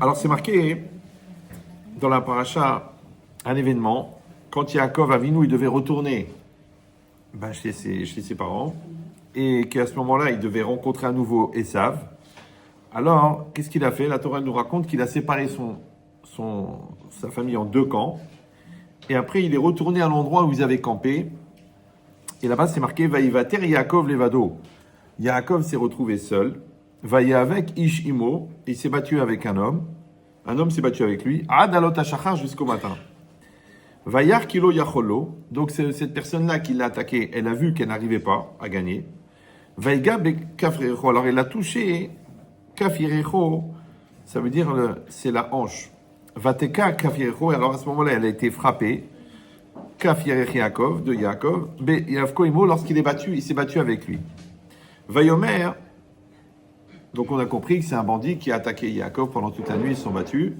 Alors c'est marqué dans la paracha un événement, quand Yaakov Avinu, il devait retourner chez ses parents, et qu'à ce moment-là, il devait rencontrer à nouveau Esav. Alors, qu'est-ce qu'il a fait? La Torah nous raconte qu'il a séparé sa famille en deux camps, et après il est retourné à l'endroit où ils avaient campé, et là-bas c'est marqué Vaïvater Yaakov Levado. Yaakov s'est retrouvé seul, Vaïa avec Ish Imo, il s'est battu avec un homme s'est battu avec lui, Ad Alot HaShachar jusqu'au matin. Vayar Kilo Yacholo, donc c'est cette personne-là qui l'a attaqué, elle a vu qu'elle n'arrivait pas à gagner. Vaïga Kafrecho, alors elle a touché Kafirecho, ça veut dire c'est la hanche. Vateka Kafirecho, alors à ce moment-là elle a été frappée. Kafirech Yaakov, de Yaakov, Yavko Imo, lorsqu'il est battu, il s'est battu avec lui. Vayomer, donc on a compris que c'est un bandit qui a attaqué Yaakov pendant toute la nuit, ils se sont battus,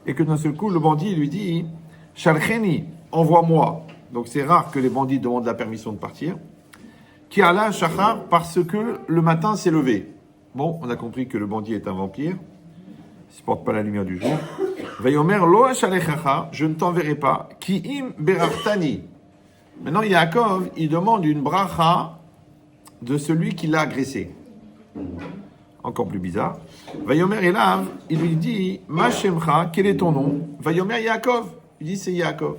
et que d'un seul coup, le bandit lui dit Shalcheni, envoie-moi. Donc c'est rare que les bandits demandent la permission de partir. Qui alla Shachar, parce que le matin s'est levé. Bon, on a compris que le bandit est un vampire, il ne supporte pas la lumière du jour. Vayomer lo ashalechacha, je ne t'enverrai pas. Ki im berartani. Maintenant, Yaakov, il demande une bracha de celui qui l'a agressé. Encore plus bizarre. Vayomer Elav, il lui dit Ma shemcha, quel est ton nom? Vayomer Yaakov. Il dit c'est Yaakov.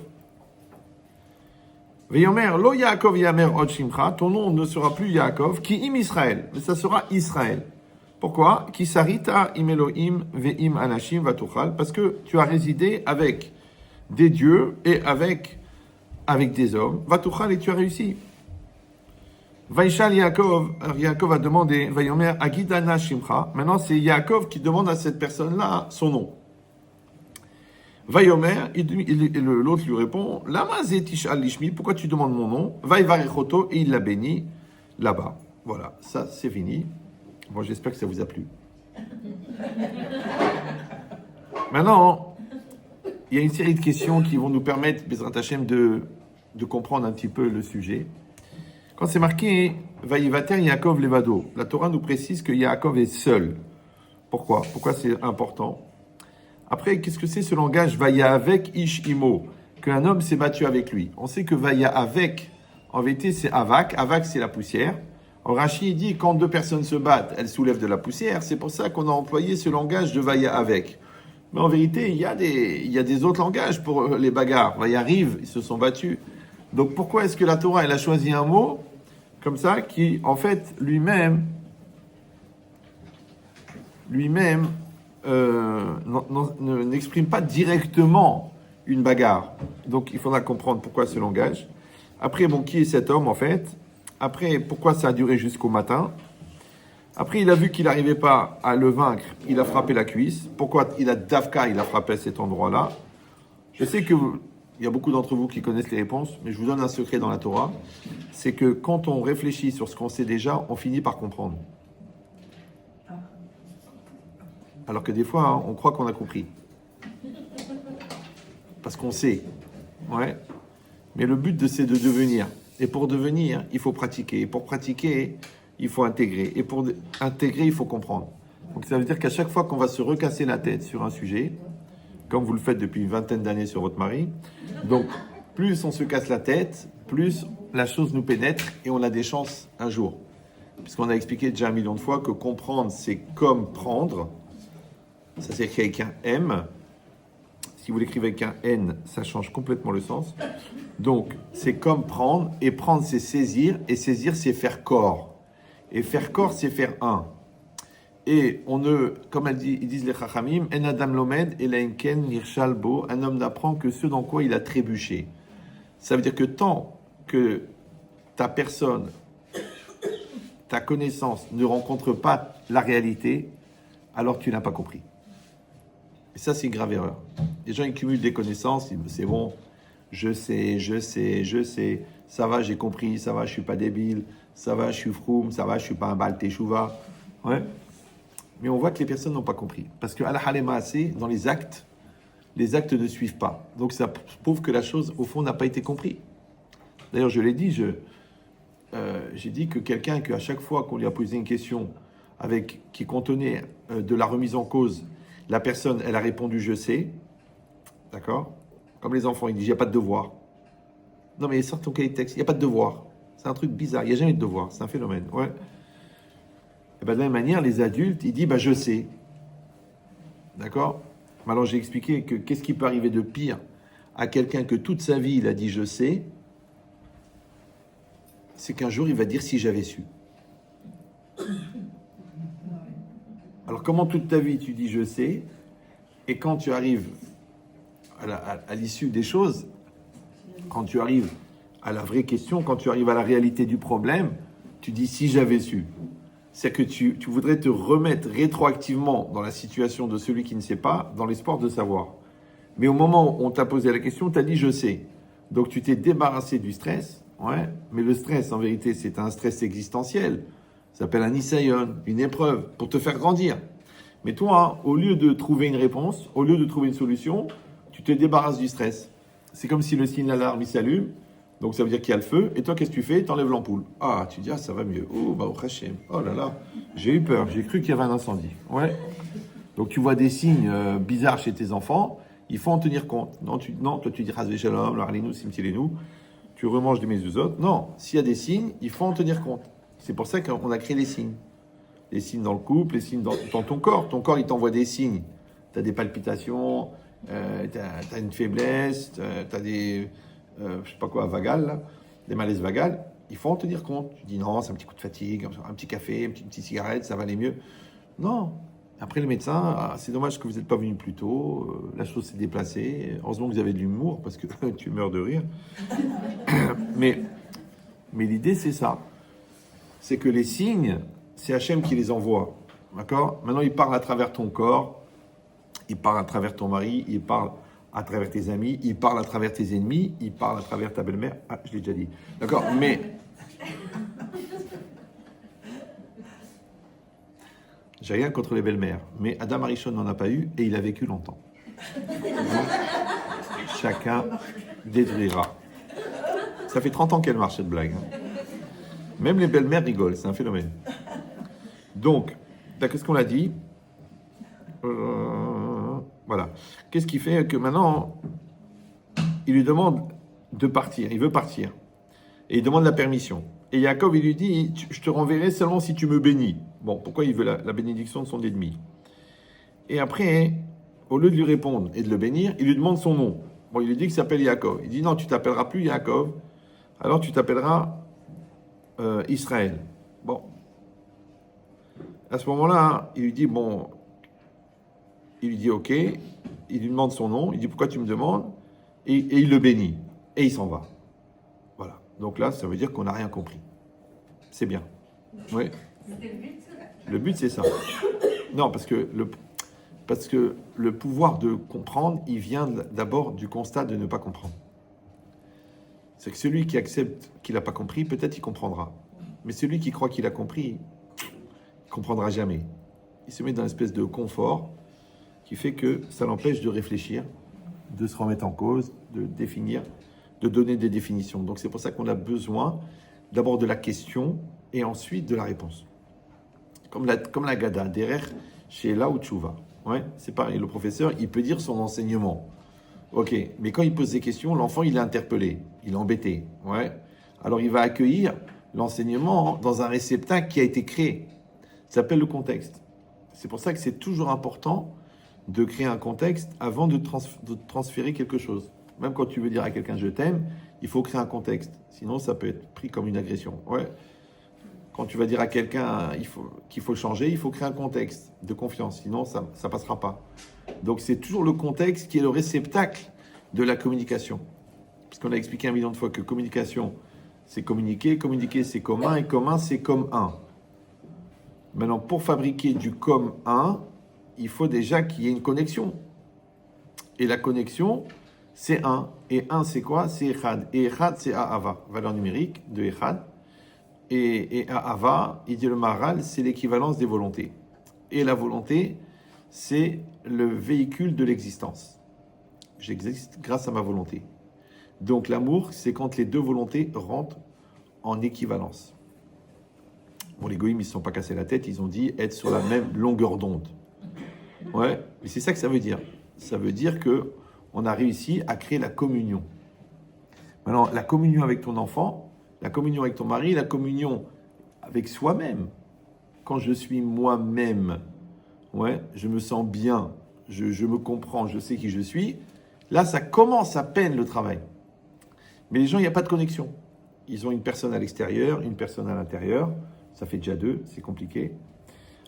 Vayomer lo Yaakov yamer od shimcha, ton nom ne sera plus Yaakov, ki im Israël, mais ça sera Israël. Pourquoi? Ki sarita im Elohim ve'im anashim vatuchal, parce que tu as résidé avec des dieux et avec des hommes. Vatuchal, et tu as réussi. Vaishal Yaakov, Yaakov a demandé, Vayomer Agidana Shimcha. Maintenant, c'est Yaakov qui demande à cette personne-là son nom. Vayomer, l'autre lui répond, Lama Zetishal Lishmi, pourquoi tu demandes mon nom? Vaïvarechoto, et il l'a béni là-bas. Voilà, ça c'est fini. Bon, j'espère que ça vous a plu. Maintenant, il y a une série de questions qui vont nous permettre, Bezrat Hashem, de comprendre un petit peu le sujet. Quand c'est marqué Vaïvater Yaakov Levado, la Torah nous précise que Yaakov est seul. Pourquoi? Pourquoi c'est important? Après, qu'est-ce que c'est ce langage Vaïa avec Ish Imo, qu'un homme s'est battu avec lui? On sait que Vaïa avec, en vérité, c'est Avak. Avak, c'est la poussière. En Rashi dit quand deux personnes se battent, elles soulèvent de la poussière. C'est pour ça qu'on a employé ce langage de Vaïa avec. Mais en vérité, il y a des autres langages pour les bagarres. Vaïa arrive, ils se sont battus. Donc pourquoi est-ce que la Torah elle a choisi un mot comme ça qui en fait lui-même n'exprime pas directement une bagarre. Donc il faudra comprendre pourquoi ce langage. Après qui est cet homme en fait? Après pourquoi ça a duré jusqu'au matin? Après il a vu qu'il n'arrivait pas à le vaincre, il a frappé la cuisse. Pourquoi il a frappé à cet endroit-là? Je sais que il y a beaucoup d'entre vous qui connaissent les réponses, mais je vous donne un secret dans la Torah, c'est que quand on réfléchit sur ce qu'on sait déjà, on finit par comprendre. Alors que des fois, on croit qu'on a compris. Parce qu'on sait. Ouais. Mais le but, c'est de devenir. Et pour devenir, il faut pratiquer. Et pour pratiquer, il faut intégrer. Et pour intégrer, il faut comprendre. Donc ça veut dire qu'à chaque fois qu'on va se recasser la tête sur un sujet, comme vous le faites depuis une vingtaine d'années sur votre mari. Donc, plus on se casse la tête, plus la chose nous pénètre et on a des chances un jour. Puisqu'on a expliqué déjà 1 million de fois que comprendre, c'est comme prendre. Ça s'écrit avec un M. Si vous l'écrivez avec un N, ça change complètement le sens. Donc, c'est comme prendre, et prendre, c'est saisir, et saisir, c'est faire corps. Et faire corps, c'est faire un. Et comme ils disent les Chachamim, En Adam Lomed, Elainken, Nirshal Bo, un homme n'apprend que ce dans quoi il a trébuché. Ça veut dire que tant que ta personne, ta connaissance ne rencontre pas la réalité, alors tu n'as pas compris. Et ça, c'est une grave erreur. Les gens, ils cumulent des connaissances, ils disent, c'est bon, je sais, ça va, j'ai compris, ça va, je suis pas débile, ça va, je suis froum, ça va, je suis pas un Baal Teshuva. Ouais. Mais on voit que les personnes n'ont pas compris. Parce que à la halema assez, dans les actes ne suivent pas. Donc ça prouve que la chose, au fond, n'a pas été comprise. D'ailleurs, je l'ai dit, j'ai dit que quelqu'un, qu'à chaque fois qu'on lui a posé une question qui contenait de la remise en cause, La personne, elle a répondu je sais. D'accord? Comme les enfants, ils disent il n'y a pas de devoir. Non, mais sort ton cahier de texte, il n'y a pas de devoir. C'est un truc bizarre, il n'y a jamais de devoir, c'est un phénomène. Ouais. Et ben, de la même manière, les adultes, ils disent je sais. D'accord? Alors j'ai expliqué que qu'est-ce qui peut arriver de pire à quelqu'un que toute sa vie il a dit je sais, c'est qu'un jour il va dire si j'avais su. Alors comment toute ta vie tu dis je sais, et quand tu arrives à l'issue des choses, quand tu arrives à la vraie question, quand tu arrives à la réalité du problème, tu dis si j'avais su. C'est que tu voudrais te remettre rétroactivement dans la situation de celui qui ne sait pas, dans l'espoir de savoir. Mais au moment où on t'a posé la question, tu as dit je sais. Donc tu t'es débarrassé du stress, ouais, mais le stress en vérité c'est un stress existentiel. Ça s'appelle un isayon, une épreuve, pour te faire grandir. Mais toi, au lieu de trouver une réponse, au lieu de trouver une solution, tu te débarrasses du stress. C'est comme si le signe d'alarme il s'allume, donc ça veut dire qu'il y a le feu, et toi qu'est-ce que tu fais? Tu enlèves l'ampoule. Ah, tu dis ah ça va mieux. Oh bah au Hachem. Oh là là, j'ai eu peur, j'ai cru qu'il y avait un incendie. Ouais. Donc tu vois des signes bizarres chez tes enfants, il faut en tenir compte. Non, toi tu dis Hazvé Shalom, l'arlinu, simtilenu, tu remanges des mezuzot. Non, s'il y a des signes, il faut en tenir compte. C'est pour ça qu'on a créé les signes. Les signes dans le couple, les signes dans ton corps. Ton corps, il t'envoie des signes. Tu as des palpitations, tu as une faiblesse, tu as des, je sais pas quoi, vagales, là, des malaises vagales. Il faut en tenir compte. Tu dis non, c'est un petit coup de fatigue, un petit café, une petite cigarette, ça va aller mieux. Non. Après le médecin, ah, c'est dommage que vous n'êtes pas venu plus tôt, la chose s'est déplacée. Heureusement que vous avez de l'humour parce que tu meurs de rire. mais l'idée, c'est ça. C'est que les signes, c'est Hachem qui les envoie. D'accord? Maintenant, il parle à travers ton corps, il parle à travers ton mari, il parle à travers tes amis, il parle à travers tes ennemis, il parle à travers ta belle-mère. Ah, je l'ai déjà dit. D'accord? Mais j'ai rien contre les belles-mères, mais Adam Arishon n'en a pas eu et il a vécu longtemps. Donc, chacun détruira. Ça fait 30 ans qu'elle marche cette blague. Hein. Même les belles-mères rigolent, c'est un phénomène. Donc, qu'est-ce qu'on a dit? Voilà. Qu'est-ce qui fait que maintenant, il lui demande de partir, il veut partir. Et il demande la permission. Et Yaakov, il lui dit, je te renverrai seulement si tu me bénis. Bon, pourquoi il veut la bénédiction de son ennemi? Et après, au lieu de lui répondre et de le bénir, il lui demande son nom. Bon, il lui dit qu'il s'appelle Yaakov. Il dit, non, tu t'appelleras plus Yaakov, alors tu t'appelleras Israël. Bon. À ce moment-là, il lui dit, bon, il lui dit, ok, il lui demande son nom, il dit, pourquoi tu me demandes? Et il le bénit. Et il s'en va. Voilà. Donc là, ça veut dire qu'on n'a rien compris. C'est bien. Oui. C'était le but. Le but, c'est ça. Non, parce que le pouvoir de comprendre, il vient d'abord du constat de ne pas comprendre. C'est que celui qui accepte qu'il n'a pas compris, peut-être il comprendra. Mais celui qui croit qu'il a compris, il ne comprendra jamais. Il se met dans une espèce de confort qui fait que ça l'empêche de réfléchir, de se remettre en cause, de définir, de donner des définitions. Donc c'est pour ça qu'on a besoin d'abord de la question et ensuite de la réponse. Comme la Gada, Derer chez La ou Tchouva. Ouais, c'est pareil, le professeur, il peut dire son enseignement. Ok, mais quand il pose des questions, l'enfant, il est interpellé, il est embêté. Ouais. Alors il va accueillir l'enseignement dans un réceptacle qui a été créé. Ça s'appelle le contexte. C'est pour ça que c'est toujours important de créer un contexte avant de transférer quelque chose. Même quand tu veux dire à quelqu'un je t'aime, il faut créer un contexte. Sinon, ça peut être pris comme une agression. Ouais. Quand tu vas dire à quelqu'un qu'il faut changer, il faut créer un contexte de confiance. Sinon, ça ne passera pas. Donc, c'est toujours le contexte qui est le réceptacle de la communication. Parce qu'on a expliqué 1 million de fois que communication, c'est communiquer. Communiquer, c'est commun. Et commun, c'est comme un. Maintenant, pour fabriquer du comme un, il faut déjà qu'il y ait une connexion. Et la connexion, c'est un. Et un, c'est quoi? C'est Echad. Et Echad, c'est Ahava. Valeur numérique de Echad. Et Ahava, il dit le Maharal, c'est l'équivalence des volontés. Et la volonté, c'est le véhicule de l'existence. J'existe grâce à ma volonté. Donc l'amour, c'est quand les deux volontés rentrent en équivalence. Bon, les goïms, ils ne se sont pas cassés la tête, ils ont dit être sur la même longueur d'onde. Ouais, mais c'est ça que ça veut dire. Ça veut dire que on a réussi à créer la communion. Maintenant, la communion avec ton enfant, la communion avec ton mari, la communion avec soi-même. Quand je suis moi-même, ouais, je me sens bien, je me comprends, je sais qui je suis. Là, ça commence à peine le travail. Mais les gens, il n'y a pas de connexion. Ils ont une personne à l'extérieur, une personne à l'intérieur. Ça fait déjà 2, c'est compliqué.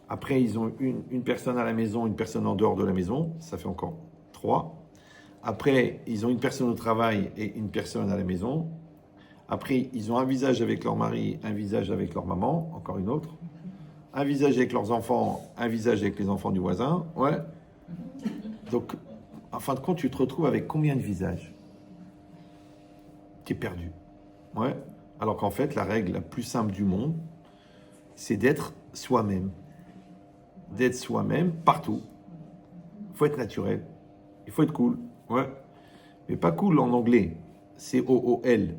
Après, ils ont une personne à la maison, une personne en dehors de la maison. Ça fait encore 3. Après, ils ont une personne au travail et une personne à la maison. Après, ils ont un visage avec leur mari, un visage avec leur maman, encore une autre. Un visage avec leurs enfants, un visage avec les enfants du voisin. Ouais. Donc, en fin de compte, tu te retrouves avec combien de visages? Tu es perdu. Ouais. Alors qu'en fait, la règle la plus simple du monde, c'est d'être soi-même. D'être soi-même partout. Il faut être naturel. Il faut être cool. Ouais. Mais pas cool en anglais. C-O-O-L.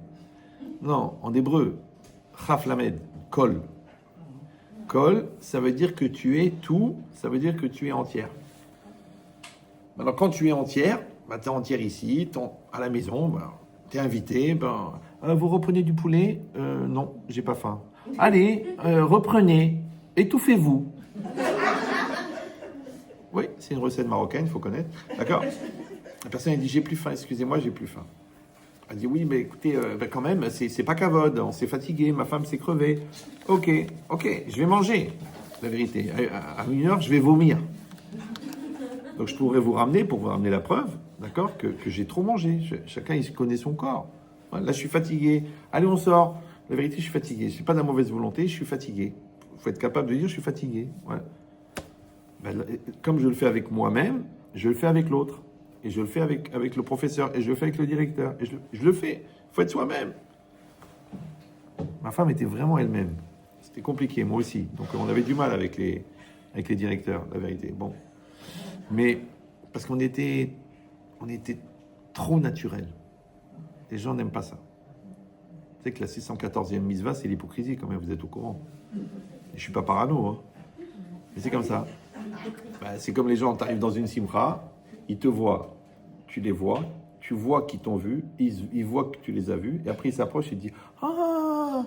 Non, en hébreu. Chaf lamed. Kol. Kol, ça veut dire que tu es tout. Ça veut dire que tu es entière. Alors quand tu es entière, bah, tu es entière ici, à la maison, bah, tu es invité. Bah, vous reprenez du poulet? Non, j'ai pas faim. Allez, reprenez. Étouffez-vous. Oui, c'est une recette marocaine, il faut connaître. D'accord? La personne elle dit j'ai plus faim, excusez-moi, j'ai plus faim. Elle dit oui, mais écoutez, quand même, c'est pas cavode, on s'est fatigué, ma femme s'est crevée. Ok, je vais manger. La vérité, à 1h, je vais vomir. Donc je pourrais vous ramener, pour vous ramener la preuve, d'accord, que j'ai trop mangé. Chacun, il connaît son corps. Là, je suis fatigué. Allez, on sort. La vérité, je suis fatigué. Je n'ai pas de la mauvaise volonté, je suis fatigué. Il faut être capable de dire je suis fatigué. Ouais. Ben, comme je le fais avec moi-même, je le fais avec l'autre. Et je le fais avec le professeur. Et je le fais avec le directeur. Et je le fais. Il faut être soi-même. Ma femme était vraiment elle-même. C'était compliqué, moi aussi. Donc on avait du mal avec les directeurs, la vérité. Bon. Mais parce qu'on était trop naturel. Les gens n'aiment pas ça. Tu sais que la 614e mitzvah, c'est l'hypocrisie quand même, vous êtes au courant. Et je suis pas parano, hein. Mais c'est comme ça. Bah, c'est comme les gens, tu arrives dans une simcha, ils te voient, tu les vois, tu vois qu'ils t'ont vu, ils voient que tu les as vus, et après ils s'approchent et ils disent « Ah !»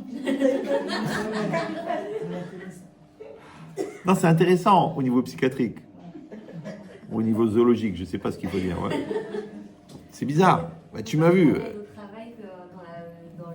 Non, c'est intéressant au niveau psychiatrique. Au niveau zoologique, je ne sais pas ce qu'il faut dire. Ouais. C'est bizarre. Bah, tu m'as vu. On est au travail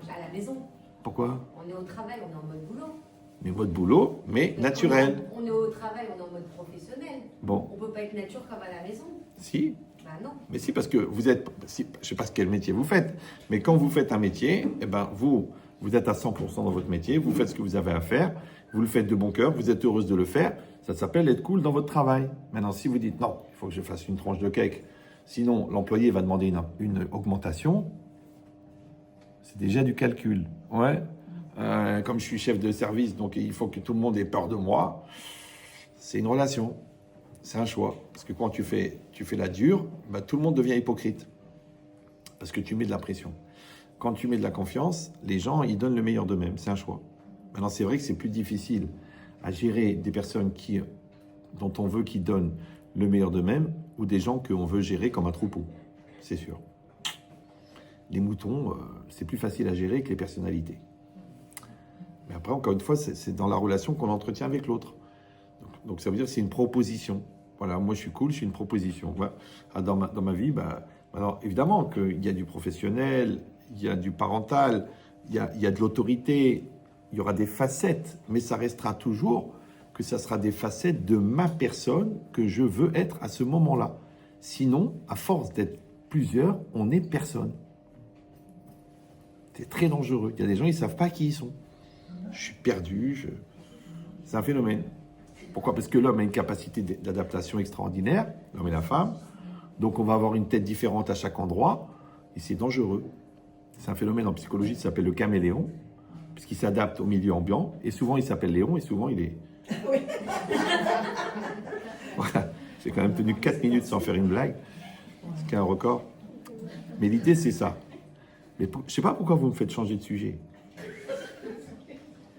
à la maison. Pourquoi? On est au travail, on est en mode boulot. Mais mode boulot, mais naturel. On est au travail, on est en mode professionnel. Bon. On ne peut pas être nature comme à la maison. Si. Bah non. Mais si, parce que vous êtes... je ne sais pas quel métier vous faites, mais quand vous faites un métier, eh ben, vous êtes à 100% dans votre métier, vous faites ce que vous avez à faire, vous le faites de bon cœur, vous êtes heureuse de le faire. Ça s'appelle être cool dans votre travail. Maintenant, si vous dites non, il faut que je fasse une tranche de cake, sinon l'employé va demander une augmentation, c'est déjà du calcul. Ouais. Comme je suis chef de service, donc il faut que tout le monde ait peur de moi. C'est une relation, c'est un choix. Parce que quand tu fais la dure, bah, tout le monde devient hypocrite. Parce que tu mets de la pression. Quand tu mets de la confiance, les gens, ils donnent le meilleur d'eux-mêmes. C'est un choix. Maintenant, c'est vrai que c'est plus difficile à gérer des personnes dont on veut qu'ils donnent le meilleur d'eux-mêmes ou des gens qu'on veut gérer comme un troupeau. C'est sûr. Les moutons, c'est plus facile à gérer que les personnalités. Mais après, encore une fois, c'est dans la relation qu'on entretient avec l'autre. Donc ça veut dire que c'est une proposition. Voilà, moi je suis cool, je suis une proposition. Voilà. Dans ma vie, bah, alors évidemment qu'il y a du professionnel, il y a du parental, il y a de l'autorité, il y aura des facettes, mais ça restera toujours que ça sera des facettes de ma personne que je veux être à ce moment-là. Sinon, à force d'être plusieurs, on n'est personne. C'est très dangereux. Il y a des gens, ils ne savent pas qui ils sont. Je suis perdu, c'est un phénomène. Pourquoi? Parce que l'homme a une capacité d'adaptation extraordinaire, l'homme et la femme. Donc on va avoir une tête différente à chaque endroit, et c'est dangereux. C'est un phénomène en psychologie qui s'appelle le caméléon, puisqu'il s'adapte au milieu ambiant, et souvent il s'appelle Léon, et souvent il est... Oui. Voilà. J'ai quand même tenu 4 minutes sans faire une blague, ce qui est un record. Mais l'idée c'est ça. Mais je ne sais pas pourquoi vous me faites changer de sujet.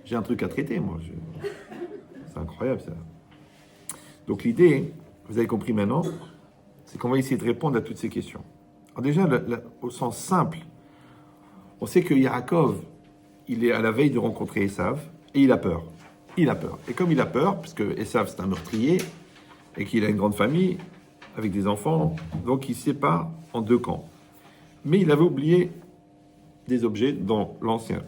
J'ai un truc à traiter, moi. C'est incroyable, ça. Donc l'idée, vous avez compris maintenant, c'est qu'on va essayer de répondre à toutes ces questions. Alors déjà, au sens simple, on sait que Yaakov, il est à la veille de rencontrer Esav, et il a peur. Il a peur. Et comme il a peur, parce que Esav c'est un meurtrier, et qu'il a une grande famille, avec des enfants, donc il se sépare en deux camps. Mais il avait oublié des objets dans l'ancien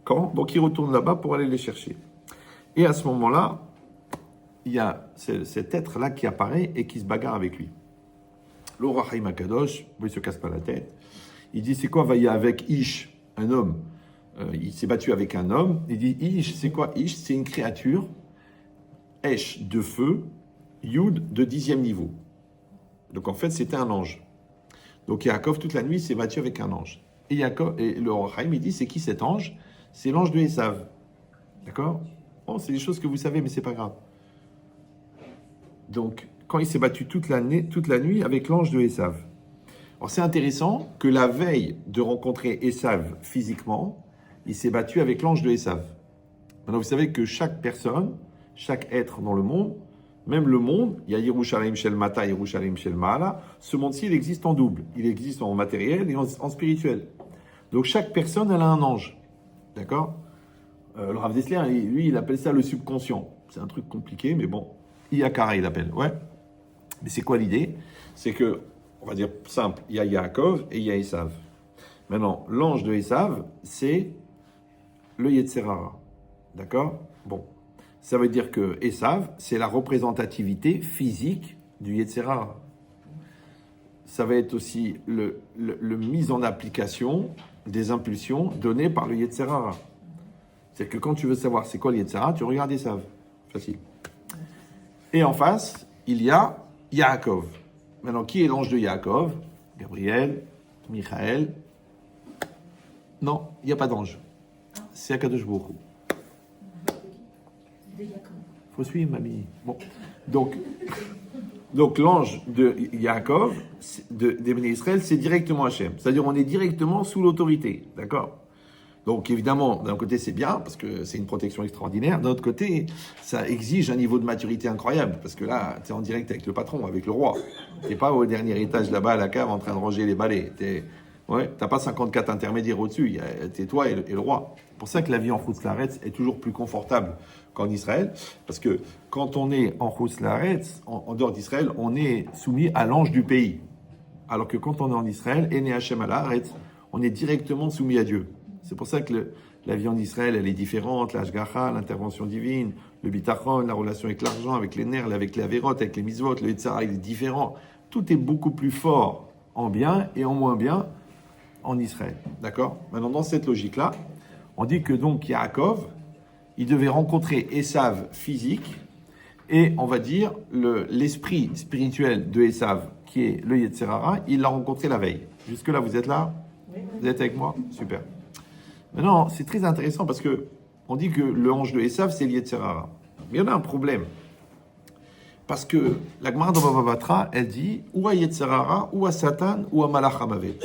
camp, donc il retourne là-bas pour aller les chercher. Et à ce moment-là, il y a cet être-là qui apparaît et qui se bagarre avec lui. L'Or HaChaim HaKadosh, il ne se casse pas la tête, il dit c'est quoi Vaya avec Ish, un homme. Il s'est battu avec un homme, il dit Ish, c'est quoi Ish? C'est une créature, Esh de feu, Yud de 10e niveau. Donc en fait c'était un ange. Donc Yaakov toute la nuit s'est battu avec un ange. Et le Or HaChaim il dit c'est qui cet ange? C'est l'ange de Esav. D'accord? Bon, c'est des choses que vous savez, mais c'est pas grave. Donc, quand il s'est battu toute la nuit avec l'ange de Esav. Alors, c'est intéressant que la veille de rencontrer Esav physiquement, il s'est battu avec l'ange de Esav. Maintenant, vous savez que chaque personne, chaque être dans le monde, même le monde, il y a Yerushalayim Shel Mata, Yerushalayim Shel Ma'ala, ce monde-ci, il existe en double. Il existe en matériel et en spirituel. Donc, chaque personne, elle a un ange. D'accord? Le Rav Dessler, lui, il appelle ça le subconscient. C'est un truc compliqué, mais bon. Iyakara, il appelle. Ouais. Mais c'est quoi l'idée? C'est que, on va dire simple, il y a Yaakov et il y a Esav. Maintenant, l'ange de Esav, c'est le Yetzerara. D'accord? Bon. Ça veut dire que Esav, c'est la représentativité physique du Yetzerara. Ça va être aussi le mise en application des impulsions données par le Yetzerara. C'est que quand tu veux savoir c'est quoi le Yetzerara, tu regardes Esav. Facile. Et en face, il y a Yaakov. Maintenant, qui est l'ange de Yaakov? Gabriel, Michael. Non, il n'y a pas d'ange. C'est Akadosh Baruch Hu. Faut suivre, mamie. Bon. Donc l'ange de Yaakov, des Béné Israël, c'est directement Hachem. C'est-à-dire, on est directement sous l'autorité. D'accord? Donc évidemment, d'un côté c'est bien, parce que c'est une protection extraordinaire. D'un autre côté, ça exige un niveau de maturité incroyable, parce que là, tu es en direct avec le patron, avec le roi. Tu n'es pas au dernier étage là-bas à la cave en train de ranger les balais. Tu n'as pas 54 intermédiaires au-dessus, tu es toi et le roi. C'est pour ça que la vie en Chutz La'aretz est toujours plus confortable qu'en Israël, parce que quand on est en Chutz La'aretz, en dehors d'Israël, on est soumis à l'ange du pays. Alors que quand on est en Israël, Ene Hashem al Haaretz, on est directement soumis à Dieu. C'est pour ça que la vie en Israël, elle est différente, l'ashgacha, l'intervention divine, le bitachon, la relation avec l'argent, avec les nerfs, avec les avérotes, avec les mitzvot, le yitzhara, il est différent. Tout est beaucoup plus fort en bien et en moins bien en Israël. D'accord? Maintenant, dans cette logique-là, on dit que donc Yaakov, il devait rencontrer Esav physique et, on va dire, l'esprit spirituel de Esav, qui est le Yetzerara, il l'a rencontré la veille. Jusque-là, vous êtes là? Oui. Vous êtes avec moi? Super. Maintenant, c'est très intéressant parce que on dit que le ange de Esav, c'est le Yetzerara. Mais il y en a un problème. Parce que la Gemara dans Bava Batra, elle dit ou à Yetzerara, ou à Satan, ou à Malach Hamavet.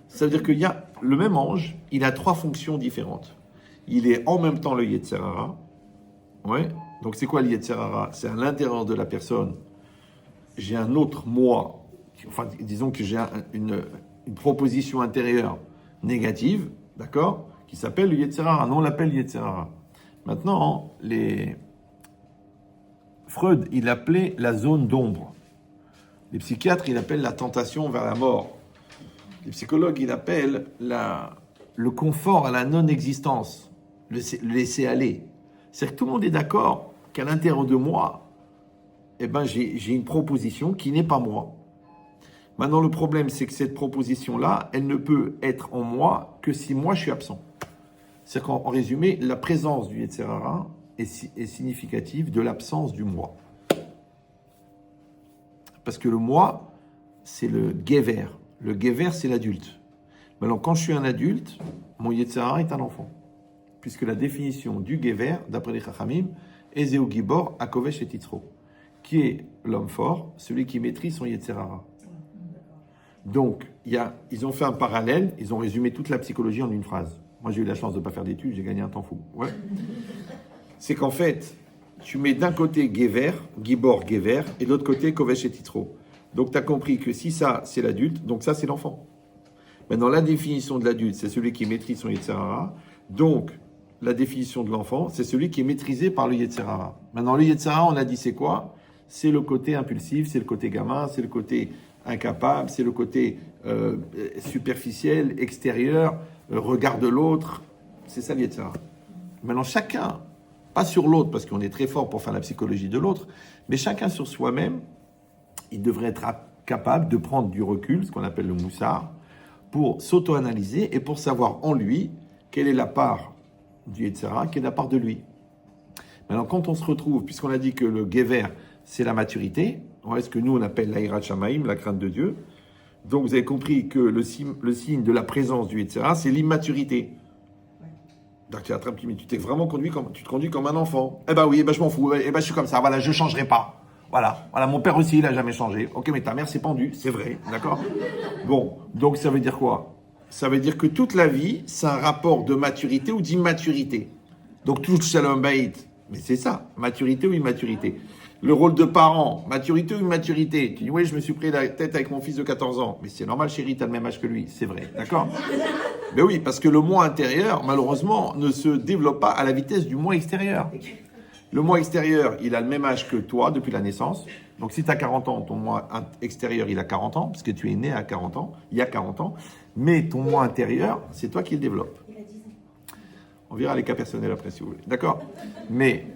Ça veut dire qu'il y a le même ange, il a trois fonctions différentes. Il est en même temps le Yetzerara. Ouais. Donc c'est quoi le Yetzerara? C'est à l'intérieur de la personne. J'ai un autre moi. Enfin, disons que j'ai une proposition intérieure négative. D'accord? Qui s'appelle le Yetzerara. Non, on l'appelle Yetzerara. Maintenant, Freud, il appelait la zone d'ombre. Les psychiatres, il appelle la tentation vers la mort. Les psychologues, il appelle le confort à la non-existence, le laisser aller. C'est-à-dire que tout le monde est d'accord qu'à l'intérieur de moi, eh ben, j'ai une proposition qui n'est pas moi. Maintenant, le problème, c'est que cette proposition-là, elle ne peut être en moi que si moi, je suis absent. C'est-à-dire qu'en résumé, la présence du Yetzerara est significative de l'absence du moi. Parce que le moi, c'est le Gever. Le Gever, c'est l'adulte. Maintenant, quand je suis un adulte, mon Yetzerara est un enfant. Puisque la définition du Gever, d'après les Chachamim, est Zéou Gibor, Akovesh et Titzro, qui est l'homme fort, celui qui maîtrise son Yetzerara. Donc, ils ont fait un parallèle, ils ont résumé toute la psychologie en une phrase. Moi, j'ai eu la chance de ne pas faire d'études, j'ai gagné un temps fou. Ouais. C'est qu'en fait, tu mets d'un côté Gever, Gibor, Gever, et de l'autre côté Kovesh et Titro. Donc tu as compris que si ça, c'est l'adulte, donc ça, c'est l'enfant. Maintenant, la définition de l'adulte, c'est celui qui maîtrise son Yetzer Hara. Donc, la définition de l'enfant, c'est celui qui est maîtrisé par le Yetzer Hara. Maintenant, le Yetzer Hara, on a dit c'est quoi? C'est le côté impulsif, c'est le côté gamin, c'est le côté incapable, c'est le côté superficiel, extérieur, regard de l'autre. C'est ça le Yetzer Hara. Maintenant, chacun, pas sur l'autre, parce qu'on est très fort pour faire la psychologie de l'autre, mais chacun sur soi-même, il devrait être capable de prendre du recul, ce qu'on appelle le moussard, pour s'auto-analyser et pour savoir en lui quelle est la part du Yetzer Hara, quelle est la part de lui. Maintenant, quand on se retrouve, puisqu'on a dit que le Gever, c'est la maturité, ce que nous on appelle l'Aïrat Shamaïm, la crainte de Dieu, donc vous avez compris que le signe de la présence du Yetzer Hara, c'est l'immaturité. Donc tu attrapes, mais tu t'es vraiment conduit comme, tu te conduis comme un enfant. Eh ben oui, je m'en fous, je suis comme ça, voilà, je changerai pas. Voilà, mon père aussi, il a jamais changé. Ok, mais ta mère s'est pendue, c'est vrai, d'accord? Bon, donc ça veut dire quoi? Ça veut dire que toute la vie, c'est un rapport de maturité ou d'immaturité. Donc tout Shalom Bayit, mais c'est ça, maturité ou immaturité. Le rôle de parent, maturité ou immaturité. Tu dis, oui, je me suis pris la tête avec mon fils de 14 ans. Mais c'est normal, chérie, t'as le même âge que lui, c'est vrai, d'accord? Mais oui, parce que le moi intérieur, malheureusement, ne se développe pas à la vitesse du moi extérieur. Le moi extérieur, il a le même âge que toi depuis la naissance. Donc si tu as 40 ans, ton moi extérieur, il a 40 ans, parce que tu es né à 40 ans, il y a 40 ans. Mais ton moi intérieur, c'est toi qui le développes. On verra les cas personnels après, si vous voulez. D'accord? Mais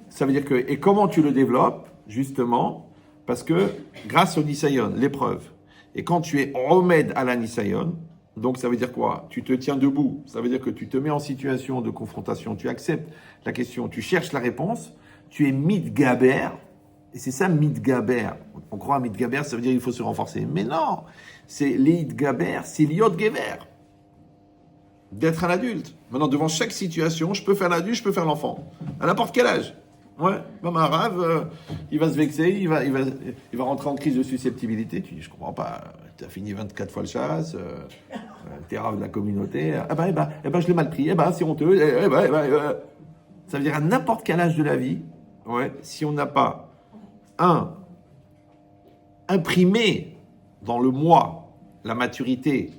ça veut dire que... Et comment tu le développes? Justement, parce que grâce au Nisayon, l'épreuve. Et quand tu es remède à la Nisayon, donc ça veut dire quoi? Tu te tiens debout. Ça veut dire que tu te mets en situation de confrontation. Tu acceptes la question, tu cherches la réponse. Tu es mitgaber. Et c'est ça, mitgaber. On croit à mitgaber, ça veut dire qu'il faut se renforcer. Mais non, c'est l'idgaber, c'est l'iot geber. D'être un adulte. Maintenant, devant chaque situation, je peux faire l'adulte, je peux faire l'enfant. À n'importe quel âge. Ouais, maman arabe, il va se vexer, il va rentrer en crise de susceptibilité. Tu dis, je comprends pas, tu as fini 24 fois le chasse, t'es rave de la communauté. Je l'ai mal pris, c'est honteux. Ça veut dire à n'importe quel âge de la vie, si on n'a pas imprimé dans le moi la maturité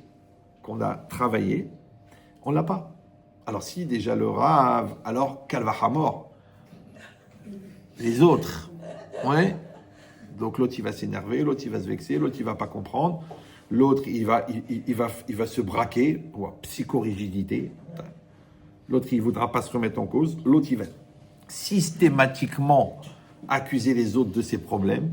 qu'on a travaillée, on l'a pas. Alors si déjà le rave, alors Kalvahamor. Les autres, Donc l'autre il va s'énerver, l'autre il va se vexer, l'autre il va pas comprendre, l'autre il va se braquer, psychorigidité. L'autre il voudra pas se remettre en cause, l'autre il va systématiquement accuser les autres de ses problèmes.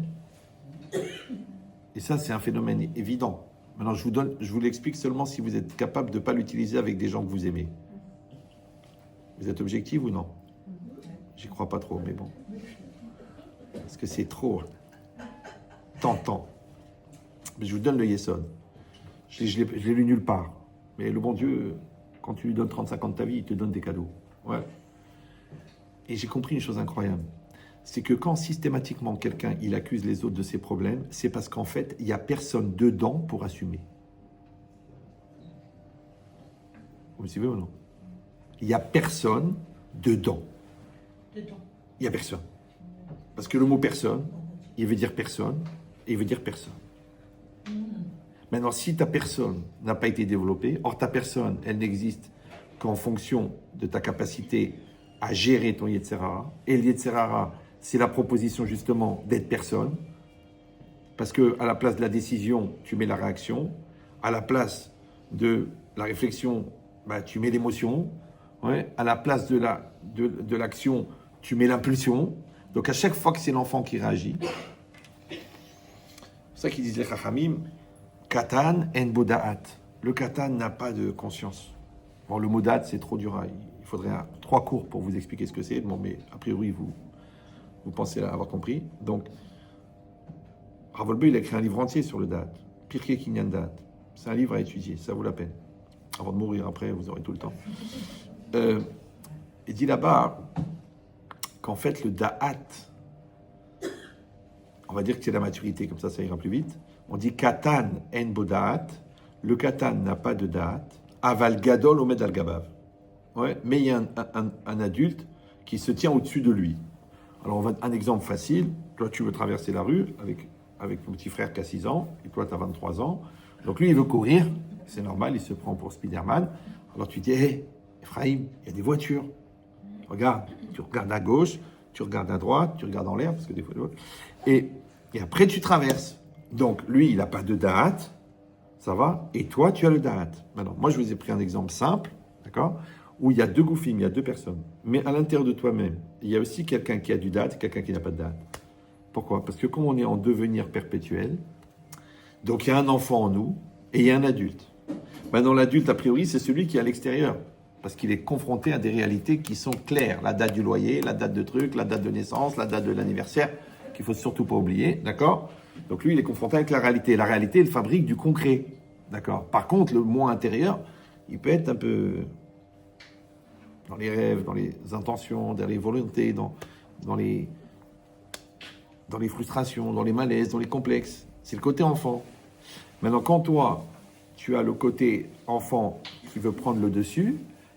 Et ça c'est un phénomène évident. Maintenant je vous l'explique seulement si vous êtes capable de pas l'utiliser avec des gens que vous aimez. Vous êtes objectif ou non? J'y crois pas trop, mais bon. Parce que c'est trop tentant. Mais je vous donne le Yesod. Je l'ai lu nulle part. Mais le bon Dieu, quand tu lui donnes 35 ans de ta vie, il te donne des cadeaux. Ouais. Et j'ai compris une chose incroyable. C'est que quand systématiquement quelqu'un, il accuse les autres de ses problèmes, c'est parce qu'en fait, il n'y a personne dedans pour assumer. Vous me suivez ou non? Il n'y a personne dedans. Il n'y a personne. Parce que le mot personne, il veut dire personne, et il veut dire personne. Maintenant, si ta personne n'a pas été développée, or ta personne, elle n'existe qu'en fonction de ta capacité à gérer ton Yetzer Hara, et le Yetzer Hara, c'est la proposition justement d'être personne, parce que à la place de la décision, tu mets la réaction, à la place de la réflexion, tu mets l'émotion, à la place de l'action, tu mets l'impulsion. Donc à chaque fois que c'est l'enfant qui réagit, c'est ça qu'ils disent les Chachamim, Katan en Bodaat. Le Katan n'a pas de conscience. Bon, le mot da'at, c'est trop dur. Il faudrait 3 cours pour vous expliquer ce que c'est. Bon, mais a priori, vous pensez avoir compris. Donc, Rav Wolbe, il a écrit un livre entier sur le da'at. Pirkei Kinyan Da'at. C'est un livre à étudier, ça vaut la peine. Avant de mourir après, vous aurez tout le temps. Il dit là-bas qu'en fait, le da'at, on va dire que c'est la maturité, comme ça ira plus vite. On dit katan en boda'at. Le katan n'a pas de da'at. Aval gadol omed al gabav. Mais il y a un adulte qui se tient au-dessus de lui. Alors, un exemple facile. Toi, tu veux traverser la rue avec ton petit frère qui a 6 ans, et toi, tu as 23 ans. Donc, lui, il veut courir. C'est normal, il se prend pour Spider-Man. Alors, tu dis, hé, Ephraim, il y a des voitures. Regarde, tu regardes à gauche, tu regardes à droite, tu regardes en l'air, parce que des fois, et après, tu traverses. Donc, lui, il n'a pas de date, ça va, et toi, tu as le date. Maintenant, moi, je vous ai pris un exemple simple, d'accord, où il y a 2 goufim, il y a 2 personnes. Mais à l'intérieur de toi-même, il y a aussi quelqu'un qui a du date et quelqu'un qui n'a pas de date. Pourquoi? Parce que comme on est en devenir perpétuel, donc il y a un enfant en nous et il y a un adulte. Maintenant, l'adulte, a priori, c'est celui qui est à l'extérieur. Parce qu'il est confronté à des réalités qui sont claires. La date du loyer, la date de truc, la date de naissance, la date de l'anniversaire, qu'il ne faut surtout pas oublier, d'accord? Donc lui, il est confronté avec la réalité. La réalité, elle fabrique du concret, d'accord? Par contre, le moi intérieur, il peut être un peu dans les rêves, dans les intentions, dans les volontés, dans les frustrations, dans les malaises, dans les complexes. C'est le côté enfant. Maintenant, quand toi, tu as le côté enfant qui veut prendre le dessus,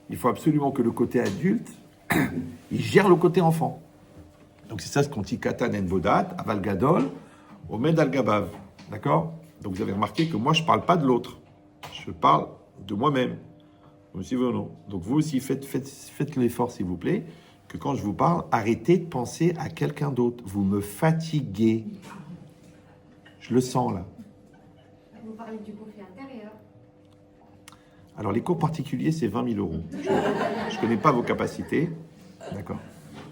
il faut absolument que le côté adulte, il gère le côté enfant. Donc c'est ça ce qu'on dit Katan en Bodat, Aval Gadol, Omed al Gabav. D'accord? Donc vous avez remarqué que moi je ne parle pas de l'autre. Je parle de moi-même. Vous me suivez ou non? Donc vous aussi faites l'effort s'il vous plaît, que quand je vous parle, arrêtez de penser à quelqu'un d'autre. Vous me fatiguez. Je le sens là. Vous parlez du conflit intérieur. Alors, les cours particuliers, c'est 20 000 euros. Je ne connais pas vos capacités. D'accord.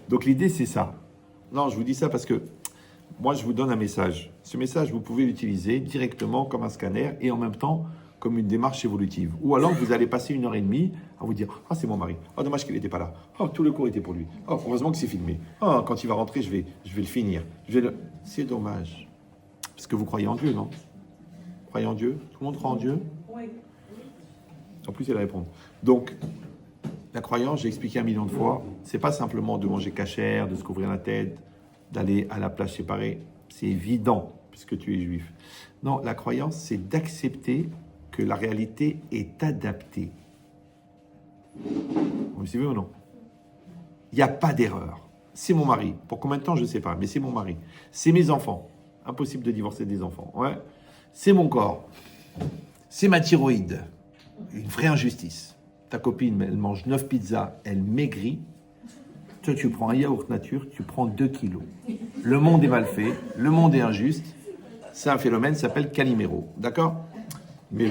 Donc, l'idée, c'est ça. Non, je vous dis ça parce que moi, je vous donne un message. Ce message, vous pouvez l'utiliser directement comme un scanner et en même temps comme une démarche évolutive. Ou alors, vous allez passer 1h30 à vous dire « Ah, c'est mon mari. Ah, dommage qu'il n'était pas là. Ah, tout le cours était pour lui. Ah, heureusement que c'est filmé. Ah, quand il va rentrer, je vais le finir. C'est dommage. Parce que vous croyez en Dieu, non? Vous croyez en Dieu? Tout le monde croit en Dieu? Oui. En plus, elle répond. Donc, la croyance, j'ai expliqué 1 million de fois, c'est pas simplement de manger cachère, de se couvrir la tête, d'aller à la plage séparée. C'est évident, puisque tu es juif. Non, la croyance, c'est d'accepter que la réalité est adaptée. Vous me suivez ou non? Il n'y a pas d'erreur. C'est mon mari. Pour combien de temps, je ne sais pas, mais c'est mon mari. C'est mes enfants. Impossible de divorcer des enfants. Ouais. C'est mon corps. C'est ma thyroïde. Une vraie injustice. Ta copine, elle mange 9 pizzas, elle maigrit. Toi, tu prends un yaourt nature, tu prends 2 kilos. Le monde est mal fait, le monde est injuste. C'est un phénomène qui s'appelle Calimero. D'accord? Mais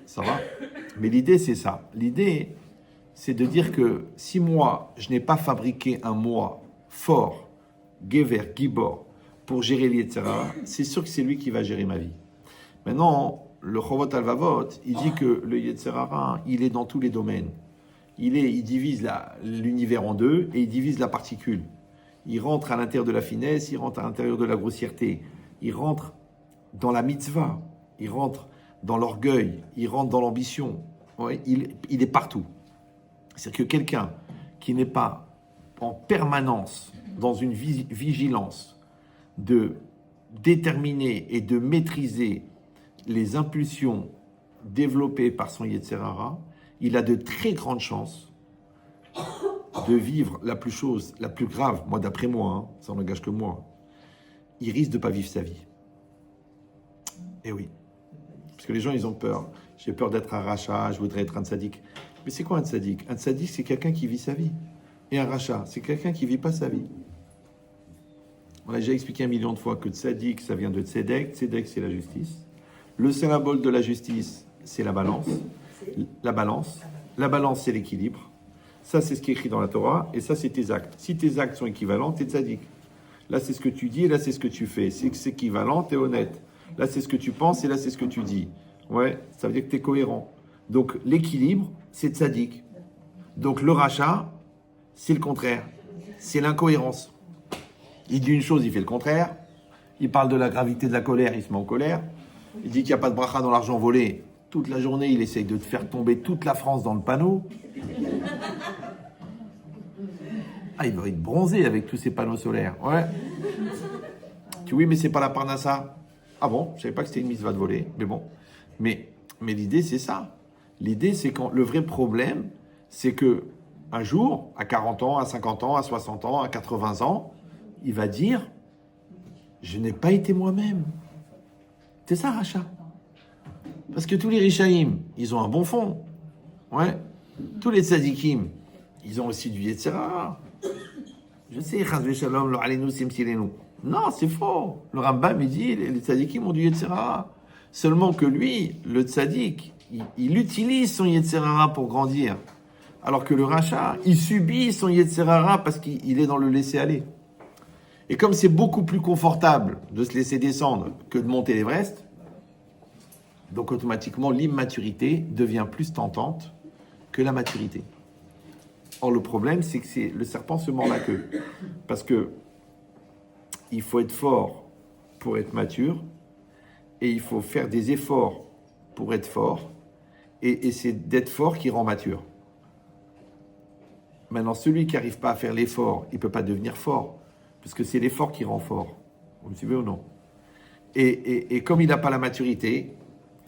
ça va? Mais l'idée, c'est ça. L'idée, c'est de dire que si moi, je n'ai pas fabriqué un moi fort, Gever, Gibor, pour gérer l'Yetzirah, c'est sûr que c'est lui qui va gérer ma vie. Maintenant, le Chovot Alvavot, il dit que le Yetzirah, il est dans tous les domaines. Il divise l'univers en deux et il divise la particule. Il rentre à l'intérieur de la finesse, il rentre à l'intérieur de la grossièreté, il rentre dans la mitzvah, il rentre dans l'orgueil, il rentre dans l'ambition. Ouais, il est partout. C'est-à-dire que quelqu'un qui n'est pas en permanence dans une vigilance de déterminer et de maîtriser les impulsions développées par son Yetzirah, il a de très grandes chances de vivre la plus grave, moi d'après moi, hein, ça n'engage que moi, il risque de ne pas vivre sa vie. Eh oui. Parce que les gens, ils ont peur. J'ai peur d'être un rachat, je voudrais être un tzaddik. Mais c'est quoi un tzaddik? Un tzaddik, c'est quelqu'un qui vit sa vie. Et un rachat, c'est quelqu'un qui ne vit pas sa vie. On a déjà expliqué 1 million de fois que tzaddik, ça vient de tzedek. Tzedek, c'est la justice. Le symbole de la justice, c'est la balance. La balance, c'est l'équilibre. Ça, c'est ce qui est écrit dans la Torah. Et ça, c'est tes actes. Si tes actes sont équivalents, t'es tzaddik. Là, c'est ce que tu dis et là, c'est ce que tu fais. C'est équivalent, t'es honnête. Là, c'est ce que tu penses et là, c'est ce que tu dis. Ouais, ça veut dire que t'es cohérent. Donc, l'équilibre, c'est tzaddik. Donc, le rachat, c'est le contraire. C'est l'incohérence. Il dit une chose, il fait le contraire. Il parle de la gravité de la colère, il se met en colère. Il dit qu'il n'y a pas de bracha dans l'argent volé. Toute la journée, il essaye de te faire tomber toute la France dans le panneau. Ah, il va être bronzé avec tous ces panneaux solaires. Ouais. Oui, mais c'est pas la parnassa. Ah bon, je savais pas que c'était une mitzvah de voler, mais bon. Mais l'idée, c'est ça. L'idée, c'est quand le vrai problème, c'est que un jour, à 40 ans, à 50 ans, à 60 ans, à 80 ans, il va dire « Je n'ai pas été moi-même ». C'est ça, rachat. Parce que tous les Rishaïm, ils ont un bon fond. Ouais. Tous les tzadikim, ils ont aussi du Yetzirah. Je sais, Chazvé Shalom, lo alenu simsilenu. Non, c'est faux. Le Rambam, il dit, les tzadikim ont du Yetzirah. Seulement que lui, le tzadik, il utilise son Yetzirah pour grandir. Alors que le rachat, il subit son Yetzirah parce qu'il est dans le laisser-aller. Et comme c'est beaucoup plus confortable de se laisser descendre que de monter l'Everest, donc automatiquement, l'immaturité devient plus tentante que la maturité. Or, le problème, c'est que le serpent se mord la queue. Parce que il faut être fort pour être mature, et il faut faire des efforts pour être fort, et c'est d'être fort qui rend mature. Maintenant, celui qui n'arrive pas à faire l'effort, il ne peut pas devenir fort, parce que c'est l'effort qui rend fort. Vous me suivez ou non? Et comme il n'a pas la maturité,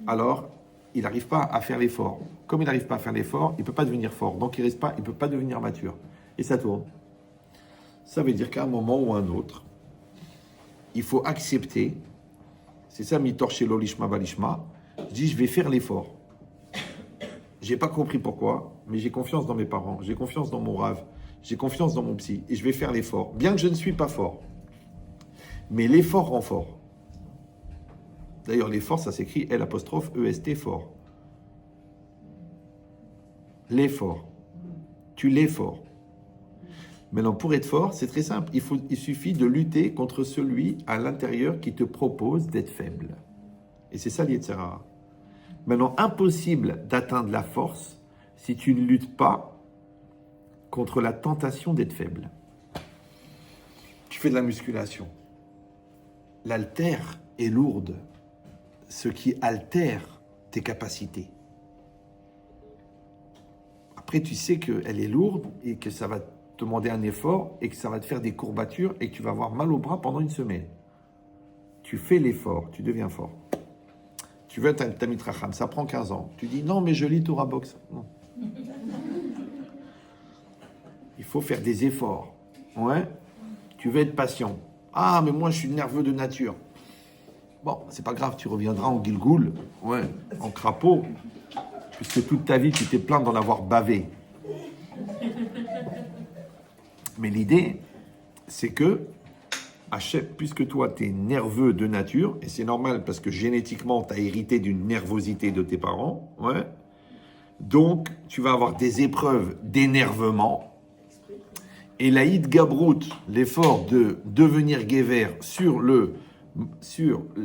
alors il n'arrive pas à faire l'effort. Comme il n'arrive pas à faire l'effort, il ne peut pas devenir fort. Donc il ne peut pas devenir mature. Et ça tourne. Ça veut dire qu'à un moment ou un autre, il faut accepter. C'est ça, mitor shelo lishma balishma. Je dis, je vais faire l'effort. Je n'ai pas compris pourquoi, mais j'ai confiance dans mes parents, j'ai confiance dans mon rave, j'ai confiance dans mon psy, et je vais faire l'effort. Bien que je ne suis pas fort. Mais l'effort rend fort. D'ailleurs, l'effort, ça s'écrit L''EST fort. L'effort. Tu l'es fort. Maintenant, pour être fort, c'est très simple. Il suffit de lutter contre celui à l'intérieur qui te propose d'être faible. Et c'est ça l'Yetzirah. Maintenant, impossible d'atteindre la force si tu ne luttes pas contre la tentation d'être faible. Tu fais de la musculation. L'haltère est lourde. Ce qui altère tes capacités. Après, tu sais qu'elle est lourde et que ça va te demander un effort et que ça va te faire des courbatures et que tu vas avoir mal au bras pendant une semaine. Tu fais l'effort, tu deviens fort. Tu veux être un Tamid Racham, ça prend 15 ans. Tu dis non, mais je lis Torah Box. Non. Il faut faire des efforts. Ouais. Tu veux être patient. Ah, mais moi je suis nerveux de nature. Bon, c'est pas grave, tu reviendras en Gilgoul, ouais, en crapaud, puisque toute ta vie, tu t'es plaint d'en avoir bavé. Mais l'idée, c'est que, puisque toi, tu es nerveux de nature, et c'est normal parce que génétiquement, tu as hérité d'une nervosité de tes parents, ouais, donc tu vas avoir des épreuves d'énervement, et l'Aïd Gabrout, l'effort de devenir Géver sur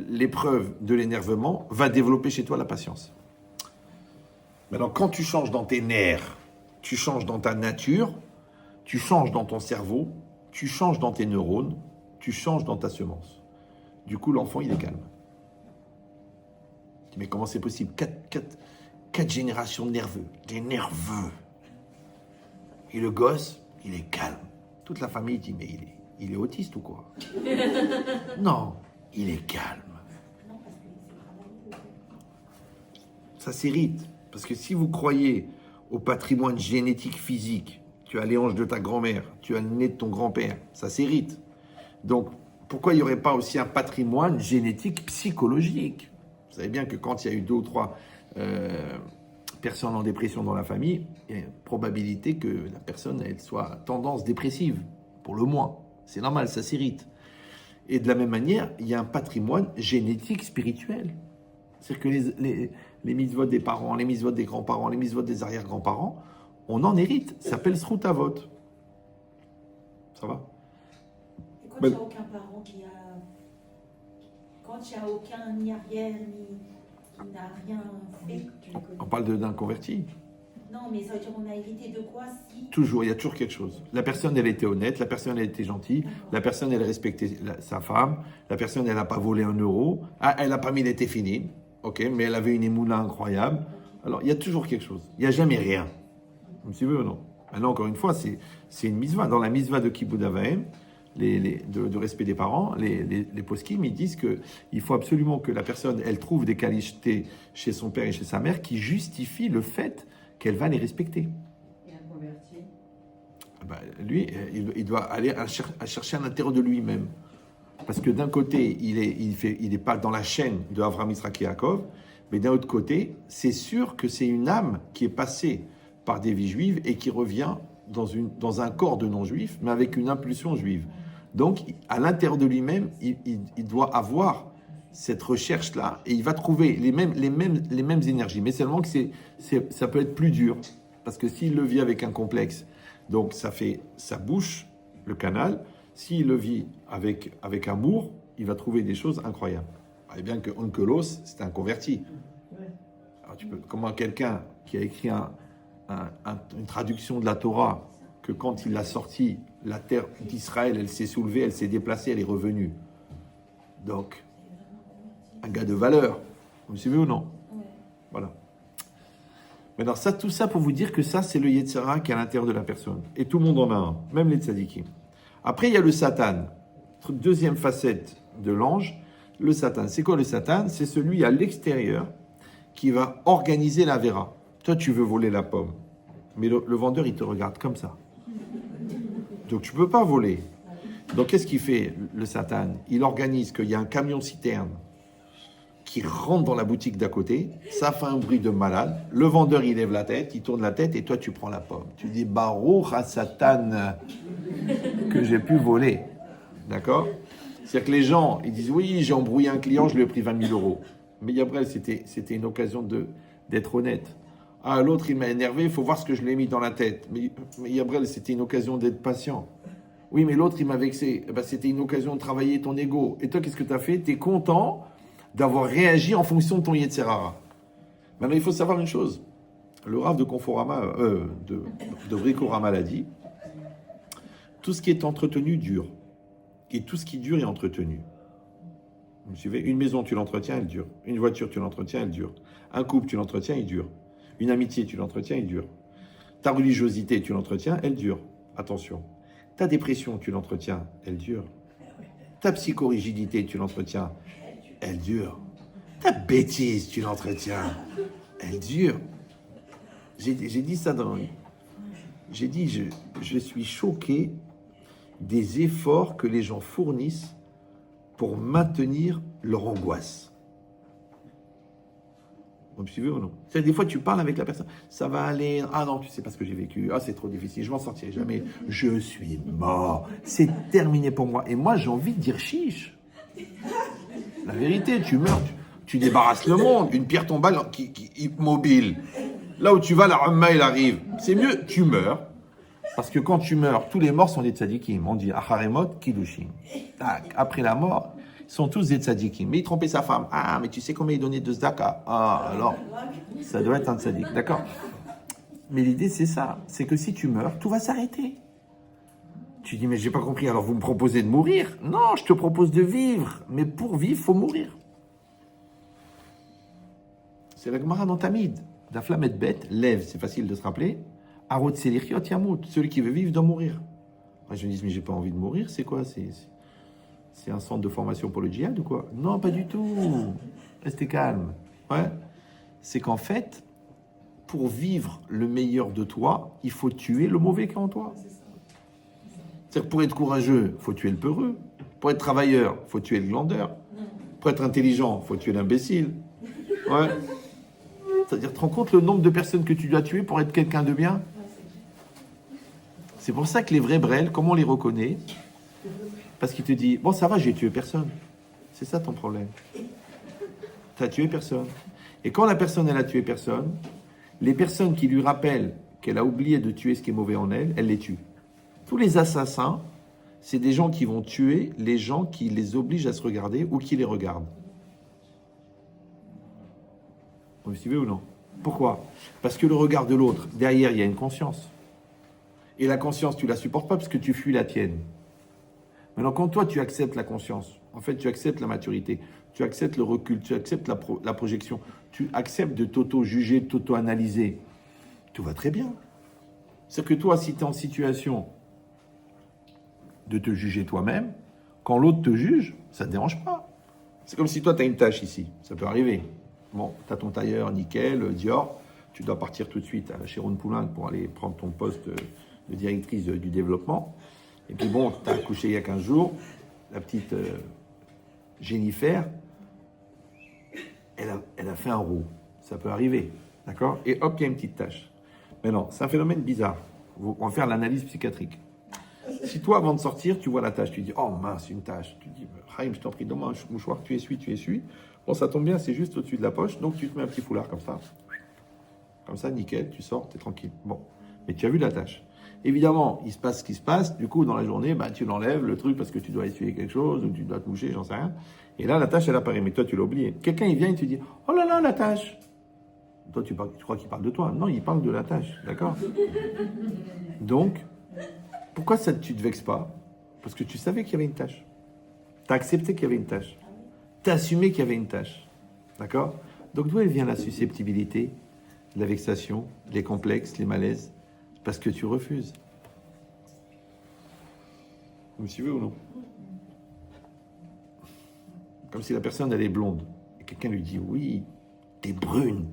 l'épreuve de l'énervement, va développer chez toi la patience. Maintenant, quand tu changes dans tes nerfs, tu changes dans ta nature, tu changes dans ton cerveau, tu changes dans tes neurones, tu changes dans ta semence. Du coup, l'enfant, il est calme. Mais comment c'est possible? Quatre générations de nerveux, des nerveux. Et le gosse, il est calme. Toute la famille dit, mais il est autiste ou quoi? Non. Il est calme. Ça s'hérite. Parce que si vous croyez au patrimoine génétique physique, tu as les hanches de ta grand-mère, tu as le nez de ton grand-père, ça s'hérite. Donc, pourquoi il n'y aurait pas aussi un patrimoine génétique psychologique? Vous savez bien que quand il y a eu 2 ou 3 personnes en dépression dans la famille, il y a une probabilité que la personne elle soit à tendance dépressive, pour le moins. C'est normal, ça s'hérite. Et de la même manière, il y a un patrimoine génétique spirituel. C'est-à-dire que les mitzvot des parents, les mitzvot des grands-parents, les mitzvot des arrière-grands-parents, on en hérite. Ça s'appelle Srut Avot. Ça va? Et quand il n'y a aucun parent qui a... Quand il n'y a aucun ni arrière, qui n'a rien fait... On parle d'un converti. Non, mais ça veut dire qu'on a hérité de quoi si... Toujours, il y a toujours quelque chose. La personne, elle était honnête, la personne, elle était gentille, la personne, elle respectait sa femme, la personne, elle n'a pas volé 1 euro, elle n'a pas mis les téfinines, ok, mais elle avait une émoula incroyable. Alors, il y a toujours quelque chose. Il n'y a jamais rien. Vous me suivez ou non? Maintenant, encore une fois, c'est une mitzvah. Dans la mitzvah de Kibud Avaim, de respect des parents, les poskim, ils disent qu'il faut absolument que la personne, elle trouve des qualités chez son père et chez sa mère qui justifient le fait qu'elle va les respecter. Et un converti? lui, il doit aller à chercher à l'intérieur de lui-même. Parce que d'un côté, il est pas dans la chaîne de Avraham, Yitzhak et Yaakov, mais d'un autre côté, c'est sûr que c'est une âme qui est passée par des vies juives et qui revient dans un corps de non-juif, mais avec une impulsion juive. Donc, à l'intérieur de lui-même, il doit avoir cette recherche-là et il va trouver les mêmes énergies. Mais seulement que ça peut être plus dur. Parce que s'il le vit avec un complexe, donc ça bouche le canal. S'il le vit avec amour, il va trouver des choses incroyables. Et bien que Onkelos, c'est un converti. Alors comment quelqu'un qui a écrit une traduction de la Torah, que quand il l'a sortie, la terre d'Israël, elle s'est soulevée, elle s'est déplacée, elle est revenue. Donc, un gars de valeur. Vous me suivez ou non? Voilà. Maintenant, tout ça pour vous dire que ça, c'est le Yetzer Hara qui est à l'intérieur de la personne. Et tout le monde en a un, même les tzadikim. Après, il y a le Satan. Deuxième facette de l'ange, le Satan. C'est quoi le Satan? C'est celui à l'extérieur qui va organiser la vera. Toi, tu veux voler la pomme, mais le vendeur, il te regarde comme ça. Donc, tu ne peux pas voler. Donc, qu'est-ce qu'il fait, le Satan? Il organise qu'il y a un camion-citerne qui rentre dans la boutique d'à côté, ça fait un bruit de malade, le vendeur, il lève la tête, il tourne la tête, et toi, tu prends la pomme. Tu dis, Baruch ha-Satan, que j'ai pu voler. D'accord? C'est-à-dire que les gens, ils disent, oui, j'ai embrouillé un client, je lui ai pris 20 000 euros. Mais Yabrel, c'était une occasion d'être honnête. Ah, l'autre, il m'a énervé, il faut voir ce que je lui ai mis dans la tête. Mais Yabrel, c'était une occasion d'être patient. Oui, mais l'autre, il m'a vexé. Eh ben, c'était une occasion de travailler ton ego. Et toi, qu'est-ce que tu as fait? Tu es content d'avoir réagi en fonction de ton Yetzer Hara. Maintenant, il faut savoir une chose. Le Rav de Conforama, de Bricorama l'a dit, tout ce qui est entretenu dure. Et tout ce qui dure est entretenu. Vous me suivez? Une maison, tu l'entretiens, elle dure. Une voiture, tu l'entretiens, elle dure. Un couple, tu l'entretiens, il dure. Une amitié, tu l'entretiens, il dure. Ta religiosité, tu l'entretiens, elle dure. Attention. Ta dépression, tu l'entretiens, elle dure. Ta psychorigidité, tu l'entretiens, elle dure. Ta bêtise, tu l'entretiens, elle dure. J'ai dit ça dans... J'ai dit, je suis choqué des efforts que les gens fournissent pour maintenir leur angoisse. Vous me suivez ou non? C'est-à-dire, des fois, tu parles avec la personne, ça va aller, ah non, tu sais pas ce que j'ai vécu, ah c'est trop difficile, je m'en sortirai jamais, je suis mort, c'est terminé pour moi. Et moi, j'ai envie de dire chiche. La vérité, tu meurs, tu débarrasses le monde, une pierre tombale qui immobile. Là où tu vas, la Ramma, il arrive. C'est mieux, tu meurs. Parce que quand tu meurs, tous les morts sont des tzadikim. On dit Acharemot, Kiddushin. Après la mort, ils sont tous des tzadikim. Mais il trompait sa femme. Ah, mais tu sais combien il donnait de zdaka? Ah, alors, ça doit être un tzadik. D'accord? Mais l'idée, c'est ça. C'est que si tu meurs, tout va s'arrêter. Tu dis, mais j'ai pas compris. Alors, vous me proposez de mourir? Non, je te propose de vivre. Mais pour vivre, il faut mourir. C'est la Gemara dans Tamid. Daflamet bête, lève, c'est facile de se rappeler. Arot Selichiot Yamout, celui qui veut vivre doit mourir. Moi, je me dis, mais j'ai pas envie de mourir, c'est quoi? C'est un centre de formation pour le djihad ou quoi? Non, pas du tout. Restez calme. Ouais. C'est qu'en fait, pour vivre le meilleur de toi, il faut tuer le mauvais qui est en toi. C'est-à-dire que pour être courageux, il faut tuer le peureux. Pour être travailleur, il faut tuer le glandeur. Pour être intelligent, il faut tuer l'imbécile. Ouais. C'est-à-dire, tu te rends compte le nombre de personnes que tu dois tuer pour être quelqu'un de bien? C'est pour ça que les vrais brels, comment on les reconnaît? Parce qu'il te dit, bon, ça va, j'ai tué personne. C'est ça ton problème. Tu as tué personne. Et quand la personne, elle a tué personne, les personnes qui lui rappellent qu'elle a oublié de tuer ce qui est mauvais en elle, elle les tue. Tous les assassins, c'est des gens qui vont tuer les gens qui les obligent à se regarder ou qui les regardent. Vous me suivez ou non? Pourquoi? Parce que le regard de l'autre, derrière, il y a une conscience. Et la conscience, tu la supportes pas parce que tu fuis la tienne. Maintenant, quand toi, tu acceptes la conscience, en fait, tu acceptes la maturité, tu acceptes le recul, tu acceptes la projection, tu acceptes de t'auto-juger, de t'auto-analyser, tout va très bien. C'est-à-dire que toi, si tu es en situation de te juger toi-même, quand l'autre te juge, ça ne te dérange pas. C'est comme si toi, tu as une tâche ici, ça peut arriver. Bon, tu as ton tailleur nickel, Dior, tu dois partir tout de suite à Chéron Poulenc pour aller prendre ton poste de directrice du développement. Et puis bon, tu as accouché il y a 15 jours, la petite Jennifer, elle a fait un roux. Ça peut arriver, d'accord? Et hop, il y a une petite tache. Mais non, c'est un phénomène bizarre. On va faire l'analyse psychiatrique. Si toi, avant de sortir, tu vois la tache, tu dis, oh mince, une tache. Tu dis, Raïm, je t'en prie, donne-moi un mouchoir, tu essuies. Bon, ça tombe bien, c'est juste au-dessus de la poche, donc tu te mets un petit foulard comme ça. Comme ça, nickel, tu sors, t'es tranquille. Bon, mais tu as vu la tache. Évidemment, il se passe ce qui se passe. Du coup, dans la journée, bah, tu l'enlèves, le truc, parce que tu dois essuyer quelque chose, ou tu dois te moucher, j'en sais rien. Et là, la tache, elle apparaît. Mais toi, tu l'as oublié. Quelqu'un, il vient et te dit, oh là là, la tache. Toi, tu crois qu'il parle de toi. Non, il parle de la tâche, d'accord? Donc, pourquoi ça, tu ne te vexes pas? Parce que tu savais qu'il y avait une tâche. Tu as accepté qu'il y avait une tâche. Tu as assumé qu'il y avait une tâche. D'accord? Donc, d'où elle vient la susceptibilité, la vexation, les complexes, les malaises? Parce que tu refuses. Vous me suivez ou non? Comme si la personne, elle est blonde. Et quelqu'un lui dit, oui, t'es brune.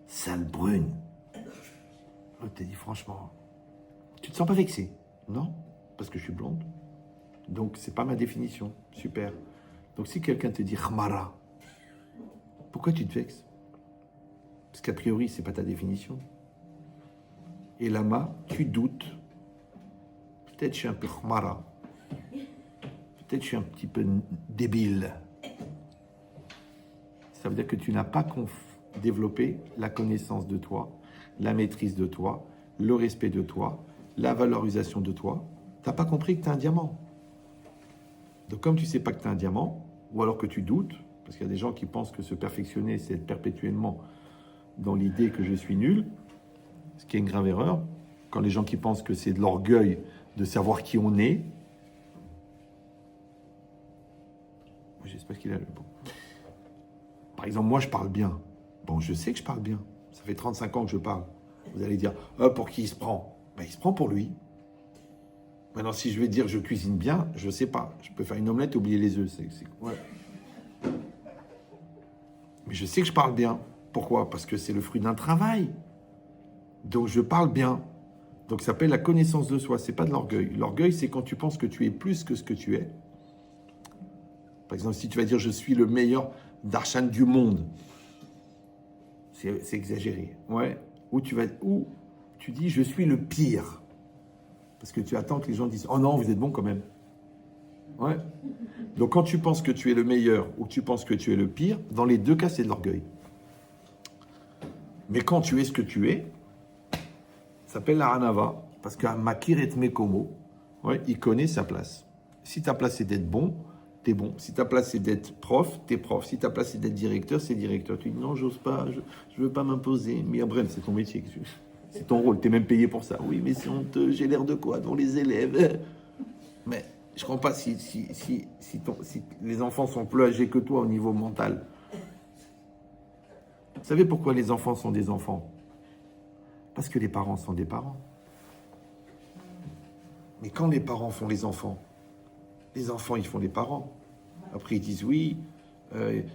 Sale brune. L'autre t'a dit, franchement, tu te sens pas vexé? Non, parce que je suis blonde. Donc, c'est pas ma définition. Super. Donc, si quelqu'un te dit khmara, pourquoi tu te vexes? Parce qu'a priori, c'est pas ta définition. Et lama, tu doutes. Peut-être je suis un peu khmara. Peut-être je suis un petit peu débile. Ça veut dire que tu n'as pas développer la connaissance de toi, la maîtrise de toi, le respect de toi, la valorisation de toi. Tu n'as pas compris que tu es un diamant. Donc comme tu ne sais pas que tu es un diamant, ou alors que tu doutes, parce qu'il y a des gens qui pensent que se perfectionner, c'est être perpétuellement dans l'idée que je suis nul, ce qui est une grave erreur. Quand les gens qui pensent que c'est de l'orgueil de savoir qui on est, j'espère qu'il a le bon. Par exemple, moi je parle bien. Bon, je sais que je parle bien. Ça fait 35 ans que je parle. Vous allez dire, pour qui il se prend? Ben, il se prend pour lui. Maintenant, si je vais dire je cuisine bien, je ne sais pas. Je peux faire une omelette et oublier les œufs. Ouais. Mais je sais que je parle bien. Pourquoi? Parce que c'est le fruit d'un travail. Donc, je parle bien. Donc, ça s'appelle la connaissance de soi. Ce n'est pas de l'orgueil. L'orgueil, c'est quand tu penses que tu es plus que ce que tu es. Par exemple, si tu vas dire je suis le meilleur darshan du monde. C'est exagéré. Ouais. Ou tu dis je suis le pire. Parce que tu attends que les gens disent oh non, vous êtes bon quand même. Ouais. Donc quand tu penses que tu es le meilleur ou que tu penses que tu es le pire, dans les deux cas, c'est de l'orgueil. Mais quand tu es ce que tu es, ça s'appelle la Hanava. Parce qu'un Makir et Mekomo, ouais, il connaît sa place. Si ta place c'est d'être bon, t'es bon. Si ta place c'est d'être prof, t'es prof. Si ta place c'est d'être directeur, c'est directeur. Tu dis non, j'ose pas, je veux pas m'imposer. Mais après, c'est ton métier. C'est ton rôle, t'es même payé pour ça. Oui, mais c'est honteux, j'ai l'air de quoi devant les élèves? Mais je comprends pas si les enfants sont plus âgés que toi au niveau mental. Vous savez pourquoi les enfants sont des enfants? Parce que les parents sont des parents. Mais quand les parents font les enfants ils font les parents. Après ils disent oui,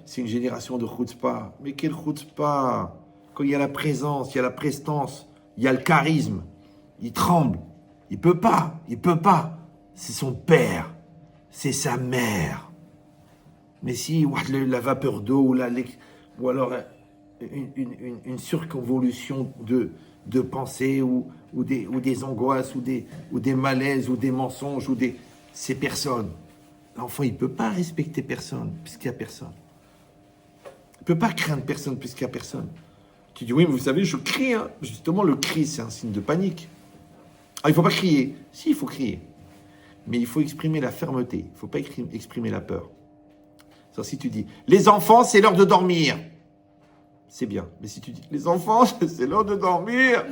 c'est une génération de chutzpah. Mais quel chutzpah? Quand il y a la présence, il y a la prestance, il y a le charisme, il tremble. Il peut pas. C'est son père, c'est sa mère. Mais si la vapeur d'eau ou alors une surconvolution de pensées ou des angoisses ou des malaises ou des mensonges c'est personne. L'enfant, il ne peut pas respecter personne puisqu'il n'y a personne. Il ne peut pas craindre personne puisqu'il n'y a personne. Tu dis oui, mais vous savez, je crie. Hein. Justement, le cri, c'est un signe de panique. Ah, il ne faut pas crier. Si, il faut crier. Mais il faut exprimer la fermeté. Il ne faut pas exprimer la peur. Alors, si tu dis, les enfants, c'est l'heure de dormir. C'est bien. Mais si tu dis, les enfants, c'est l'heure de dormir.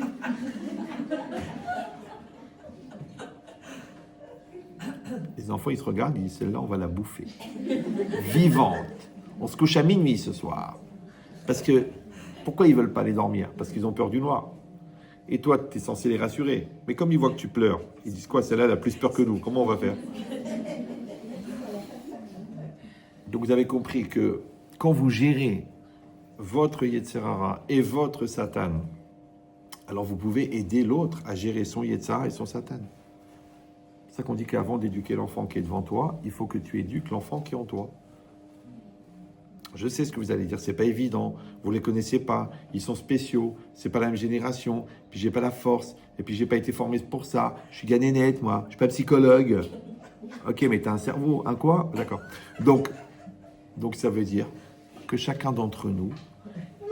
Les enfants, ils se regardent, ils disent, celle-là, on va la bouffer. Vivante. On se couche à minuit ce soir. Parce que, pourquoi ils ne veulent pas aller dormir? Parce qu'ils ont peur du noir. Et toi, tu es censé les rassurer. Mais comme ils voient que tu pleures, ils disent quoi? Celle-là, elle a plus peur que nous. Comment on va faire? Donc, vous avez compris que quand vous gérez votre Yetzer Hara et votre Satan alors vous pouvez aider l'autre à gérer son Yetzara et son Satan. C'est ça qu'on dit qu'avant d'éduquer l'enfant qui est devant toi, il faut que tu éduques l'enfant qui est en toi. Je sais ce que vous allez dire, c'est pas évident, vous les connaissez pas, ils sont spéciaux, c'est pas la même génération, puis j'ai pas la force, et puis j'ai pas été formé pour ça, je suis ganénette moi, je suis pas psychologue. Ok, mais t'as un cerveau, un quoi? D'accord. Donc ça veut dire que chacun d'entre nous,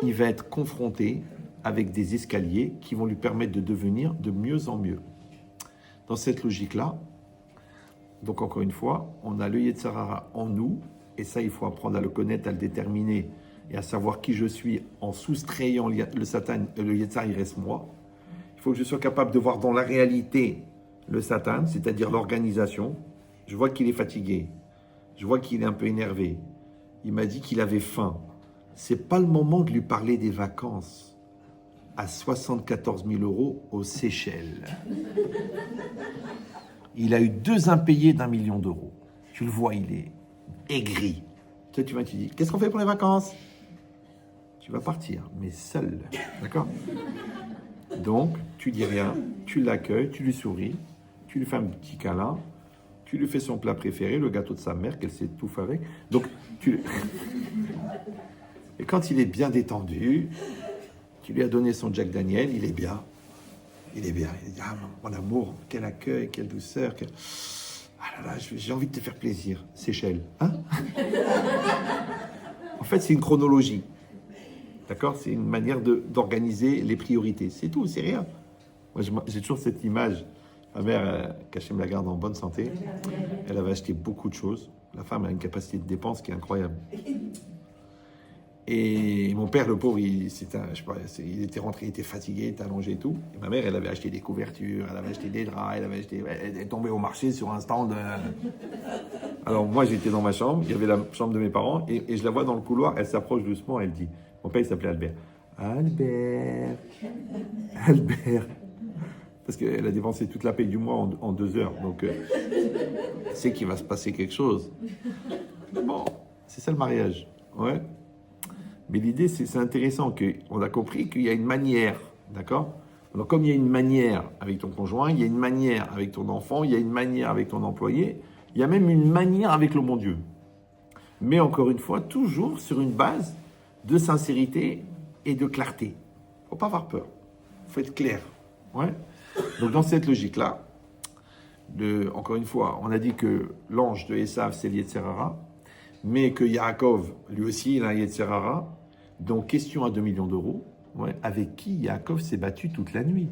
il va être confronté avec des escaliers qui vont lui permettre de devenir de mieux en mieux. Dans cette logique-là, donc encore une fois, on a le Yetzirah en nous, et ça, il faut apprendre à le connaître, à le déterminer, et à savoir qui je suis en soustrayant le Satan, le Yetzirah, il reste moi. Il faut que je sois capable de voir dans la réalité le Satan, c'est-à-dire l'organisation. Je vois qu'il est fatigué, je vois qu'il est un peu énervé. Il m'a dit qu'il avait faim. C'est pas le moment de lui parler des vacances à 74 000 € aux Seychelles. Il a eu 2 impayés d'1 million d'euros. Tu le vois, il est aigri. Tu dis, qu'est-ce qu'on fait pour les vacances? Tu vas partir, mais seul. D'accord? Donc, tu dis rien, tu l'accueilles, tu lui souris, tu lui fais un petit câlin, tu lui fais son plat préféré, le gâteau de sa mère, qu'elle s'étouffe avec. Donc, Et quand il est bien détendu, tu lui as donné son Jack Daniel, il est bien. Il est bien. Il dit, ah, mon amour, quel accueil, quelle douceur. Ah là là, j'ai envie de te faire plaisir. Seychelles. Hein? En fait, c'est une chronologie. D'accord? C'est une manière d'organiser les priorités. C'est tout, c'est rien. Moi, j'ai toujours cette image. Ma mère, qu'Hachem la garde en bonne santé, elle avait acheté beaucoup de choses. La femme a une capacité de dépense qui est incroyable. Et mon père, le pauvre, il était rentré, il était fatigué, il était allongé et tout. Et ma mère, elle avait acheté des couvertures, elle avait acheté des draps, elle est tombée au marché sur un stand. Alors moi, j'étais dans ma chambre, il y avait la chambre de mes parents, et je la vois dans le couloir, elle s'approche doucement, elle dit, mon père, il s'appelait Albert. Albert. Parce qu'elle a dépensé toute la paye du mois en 2 heures, donc c'est qu'il va se passer quelque chose. Bon, c'est ça le mariage, ouais. Mais l'idée, c'est intéressant qu'on a compris qu'il y a une manière, d'accord? Alors, comme il y a une manière avec ton conjoint, il y a une manière avec ton enfant, il y a une manière avec ton employé, il y a même une manière avec le bon Dieu. Mais encore une fois, toujours sur une base de sincérité et de clarté. Il ne faut pas avoir peur. Il faut être clair. Ouais. Donc, dans cette logique-là, encore une fois, on a dit que l'ange de Esav, c'est le Yetzirah, mais que Yaakov, lui aussi, il a un Yetzirah. Donc, question à 2 millions d'euros, ouais, avec qui Yaakov s'est battu toute la nuit?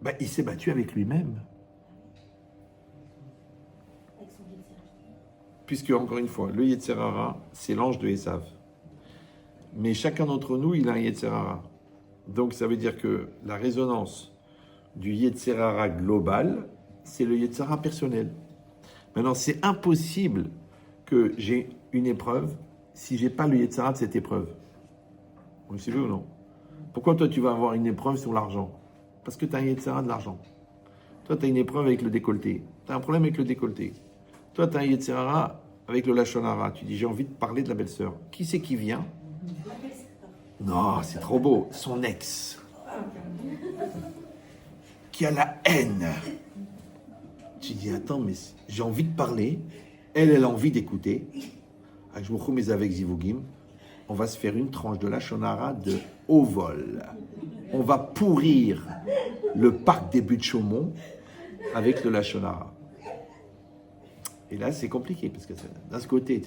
Ben, il s'est battu avec lui-même. Puisque, encore une fois, le Yetzirah, c'est l'ange de Esav. Mais chacun d'entre nous, il a un Yetzirah. Donc, ça veut dire que la résonance du Yetzirah global, c'est le Yetzirah personnel. Maintenant, c'est impossible que j'ai une épreuve si je n'ai pas le Yetzirah de cette épreuve. Vous savez ou non? Pourquoi toi, tu vas avoir une épreuve sur l'argent? Parce que tu as un Yetzirah de l'argent. Toi, tu as une épreuve avec le décolleté. Tu as un problème avec le décolleté. Toi, tu as un Yetzirah avec le Lachon Hara. Tu dis, j'ai envie de parler de la belle-sœur. Qui c'est qui vient? Non, c'est trop beau. Son ex. Qui a la haine. Tu dis, attends, mais j'ai envie de parler. Elle a envie d'écouter. Avec Zivugim, on va se faire une tranche de Lachon Hara de haut vol. On va pourrir le parc des Buttes Chaumont avec le Lachon Hara. Et là, c'est compliqué, parce que d'un ce côté,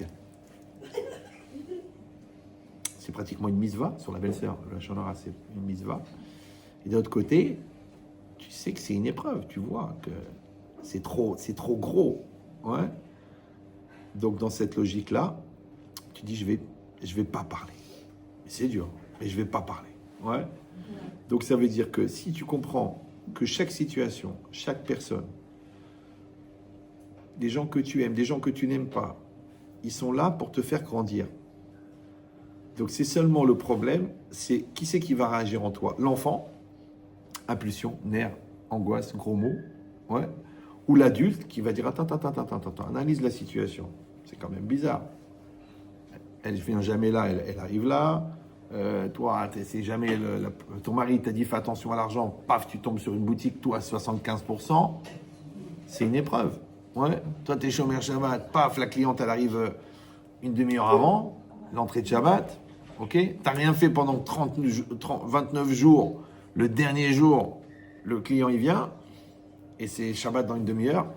c'est pratiquement une misva sur la belle-sœur. Le Lachon Hara, c'est une misva. Et de l'autre côté, tu sais que c'est une épreuve. Tu vois que c'est trop gros. Ouais. Donc, dans cette logique-là, tu dis, je vais pas parler. C'est dur, mais je vais pas parler. Ouais. Donc, ça veut dire que si tu comprends que chaque situation, chaque personne, des gens que tu aimes, des gens que tu n'aimes pas, ils sont là pour te faire grandir. Donc, c'est seulement le problème, c'est qui c'est qui va réagir en toi? L'enfant, impulsion, nerfs, angoisse, gros mots, ouais. Ou l'adulte qui va dire, attends, analyse la situation. C'est quand même bizarre. Elle ne vient jamais là, elle arrive là. toi, c'est jamais ton mari t'a dit fais attention à l'argent, paf, tu tombes sur une boutique, toi, à 75%, c'est une épreuve. Ouais. Toi, t'es chômeur Shabbat, paf, la cliente, elle arrive une demi-heure avant l'entrée de Shabbat. Ok, t'as rien fait pendant 29 jours. Le dernier jour, le client il vient et c'est Shabbat dans une demi-heure.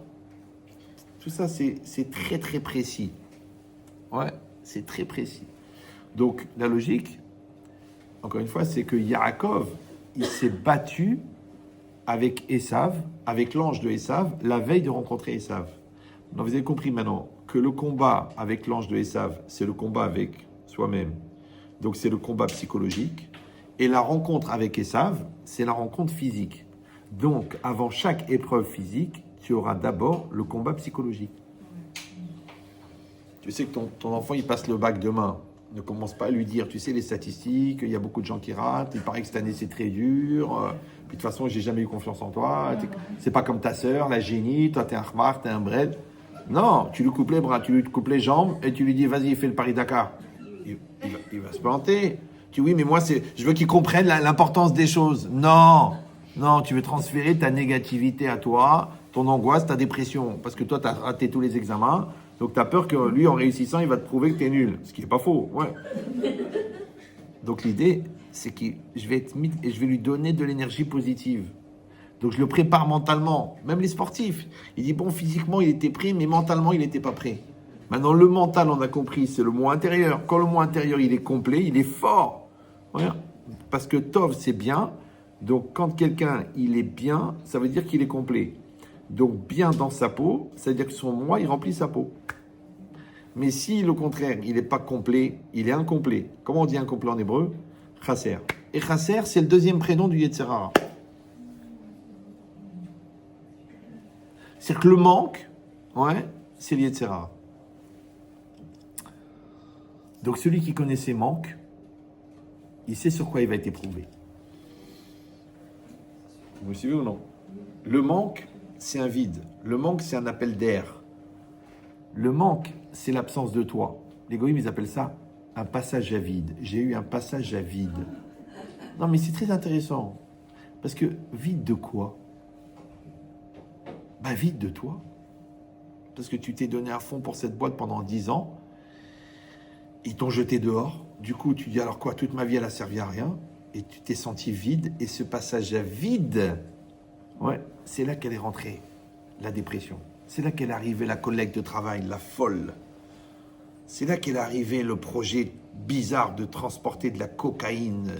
Tout ça, c'est très très précis. Ouais, c'est très précis. Donc la logique, encore une fois, c'est que Yaakov, il s'est battu avec Esav, avec l'ange de Esav, la veille de rencontrer Esav. Donc vous avez compris maintenant que le combat avec l'ange de Esav, c'est le combat avec soi-même. Donc c'est le combat psychologique. Et la rencontre avec Esav, c'est la rencontre physique. Donc avant chaque épreuve physique, tu auras d'abord le combat psychologique. Tu sais que ton enfant, il passe le bac demain. Ne commence pas à lui dire, tu sais, les statistiques, il y a beaucoup de gens qui ratent, il paraît que cette année c'est très dur, puis de toute façon, j'ai jamais eu confiance en toi, c'est pas comme ta sœur, la génie, toi t'es un khmar, t'es un bred. Non, tu lui coupes les bras, tu lui coupes les jambes et tu lui dis, vas-y, fais le Paris-Dakar. Il va se planter. Tu dis, oui, mais moi, je veux qu'il comprenne l'importance des choses. Non, tu veux transférer ta négativité à toi, ton angoisse, ta dépression, parce que toi, tu as raté tous les examens, donc tu as peur que lui, en réussissant, il va te prouver que tu es nul, ce qui n'est pas faux. Ouais. Donc l'idée, c'est que je vais lui donner de l'énergie positive. Donc je le prépare mentalement, même les sportifs. Il dit, bon, physiquement, il était prêt, mais mentalement, il n'était pas prêt. Maintenant, le mental, on a compris, c'est le moi intérieur. Quand le moi intérieur, il est complet, il est fort. Voilà. Parce que Tov, c'est bien. Donc, quand quelqu'un, il est bien, ça veut dire qu'il est complet. Donc, bien dans sa peau, ça veut dire que son moi, il remplit sa peau. Mais si, le contraire, il n'est pas complet, il est incomplet. Comment on dit incomplet en hébreu? Chasser. Et Chasser, c'est le deuxième prénom du Yetzer Hara. C'est-à-dire que le manque, ouais, c'est le Yetzer Hara. Donc, celui qui connaît ses manques, il sait sur quoi il va être éprouvé. Vous me suivez ou non? Le manque, c'est un vide. Le manque, c'est un appel d'air. Le manque, c'est l'absence de toi. Les goïms, ils appellent ça un passage à vide. J'ai eu un passage à vide. Non, mais c'est très intéressant. Parce que vide de quoi? Ben, vide de toi. Parce que tu t'es donné à fond pour cette boîte pendant 10 ans. Ils t'ont jeté dehors. Du coup, tu dis alors quoi? Toute ma vie, elle a servi à rien. Et tu t'es senti vide. Et ce passage à vide, ouais, c'est là qu'elle est rentrée, la dépression. C'est là qu'elle est arrivée la collègue de travail, la folle. C'est là qu'est arrivé le projet bizarre de transporter de la cocaïne.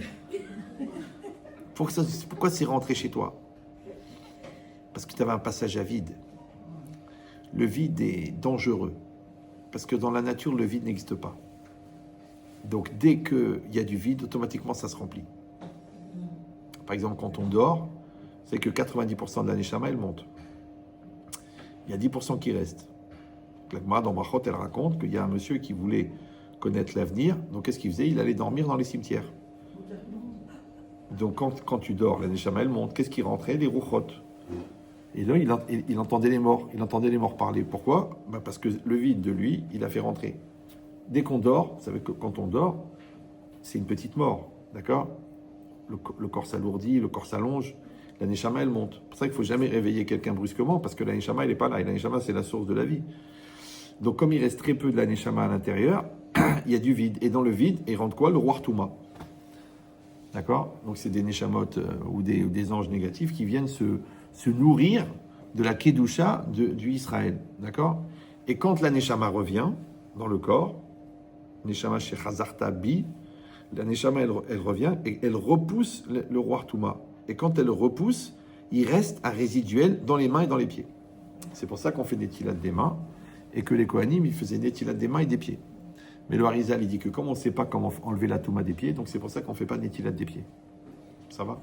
Pourquoi c'est rentré chez toi? Parce que tu avais un passage à vide. Le vide est dangereux. Parce que dans la nature, le vide n'existe pas. Donc, dès qu'il y a du vide, automatiquement, ça se remplit. Par exemple, quand on dort, c'est que 90% de la neshama, elle monte. Il y a 10% qui restent. La Gemara dans Brachot, elle raconte qu'il y a un monsieur qui voulait connaître l'avenir. Donc, qu'est-ce qu'il faisait? Il allait dormir dans les cimetières. Donc, quand tu dors, la neshama, elle monte. Qu'est-ce qui rentrait? Les rouchot. Et là, il entendait les morts. Il entendait les morts parler. Pourquoi? Parce que le vide de lui, il a fait rentrer. Dès qu'on dort, vous savez que quand on dort, c'est une petite mort, d'accord? Le corps s'alourdit, le corps s'allonge, la neshama, elle monte. C'est pour ça qu'il ne faut jamais réveiller quelqu'un brusquement, parce que la neshama, elle n'est pas là. Et la neshama, c'est la source de la vie. Donc, comme il reste très peu de la neshama à l'intérieur, il y a du vide. Et dans le vide, il rentre quoi? Le roi Touma. D'accord? Donc, c'est des neshamot ou des anges négatifs qui viennent se nourrir de la kedusha du Israël. D'accord? Et quand la neshama revient dans le corps, Neshama Shechazarta Bi, la Neshama, elle revient et elle repousse le roi Touma. Et quand elle le repousse, il reste un résiduel dans les mains et dans les pieds. C'est pour ça qu'on fait des tilades des mains et que les Kohanim, ils faisaient des tilades des mains et des pieds. Mais le Harizal, il dit que comme on ne sait pas comment enlever la Touma des pieds, donc c'est pour ça qu'on ne fait pas des tilades des pieds. Ça va?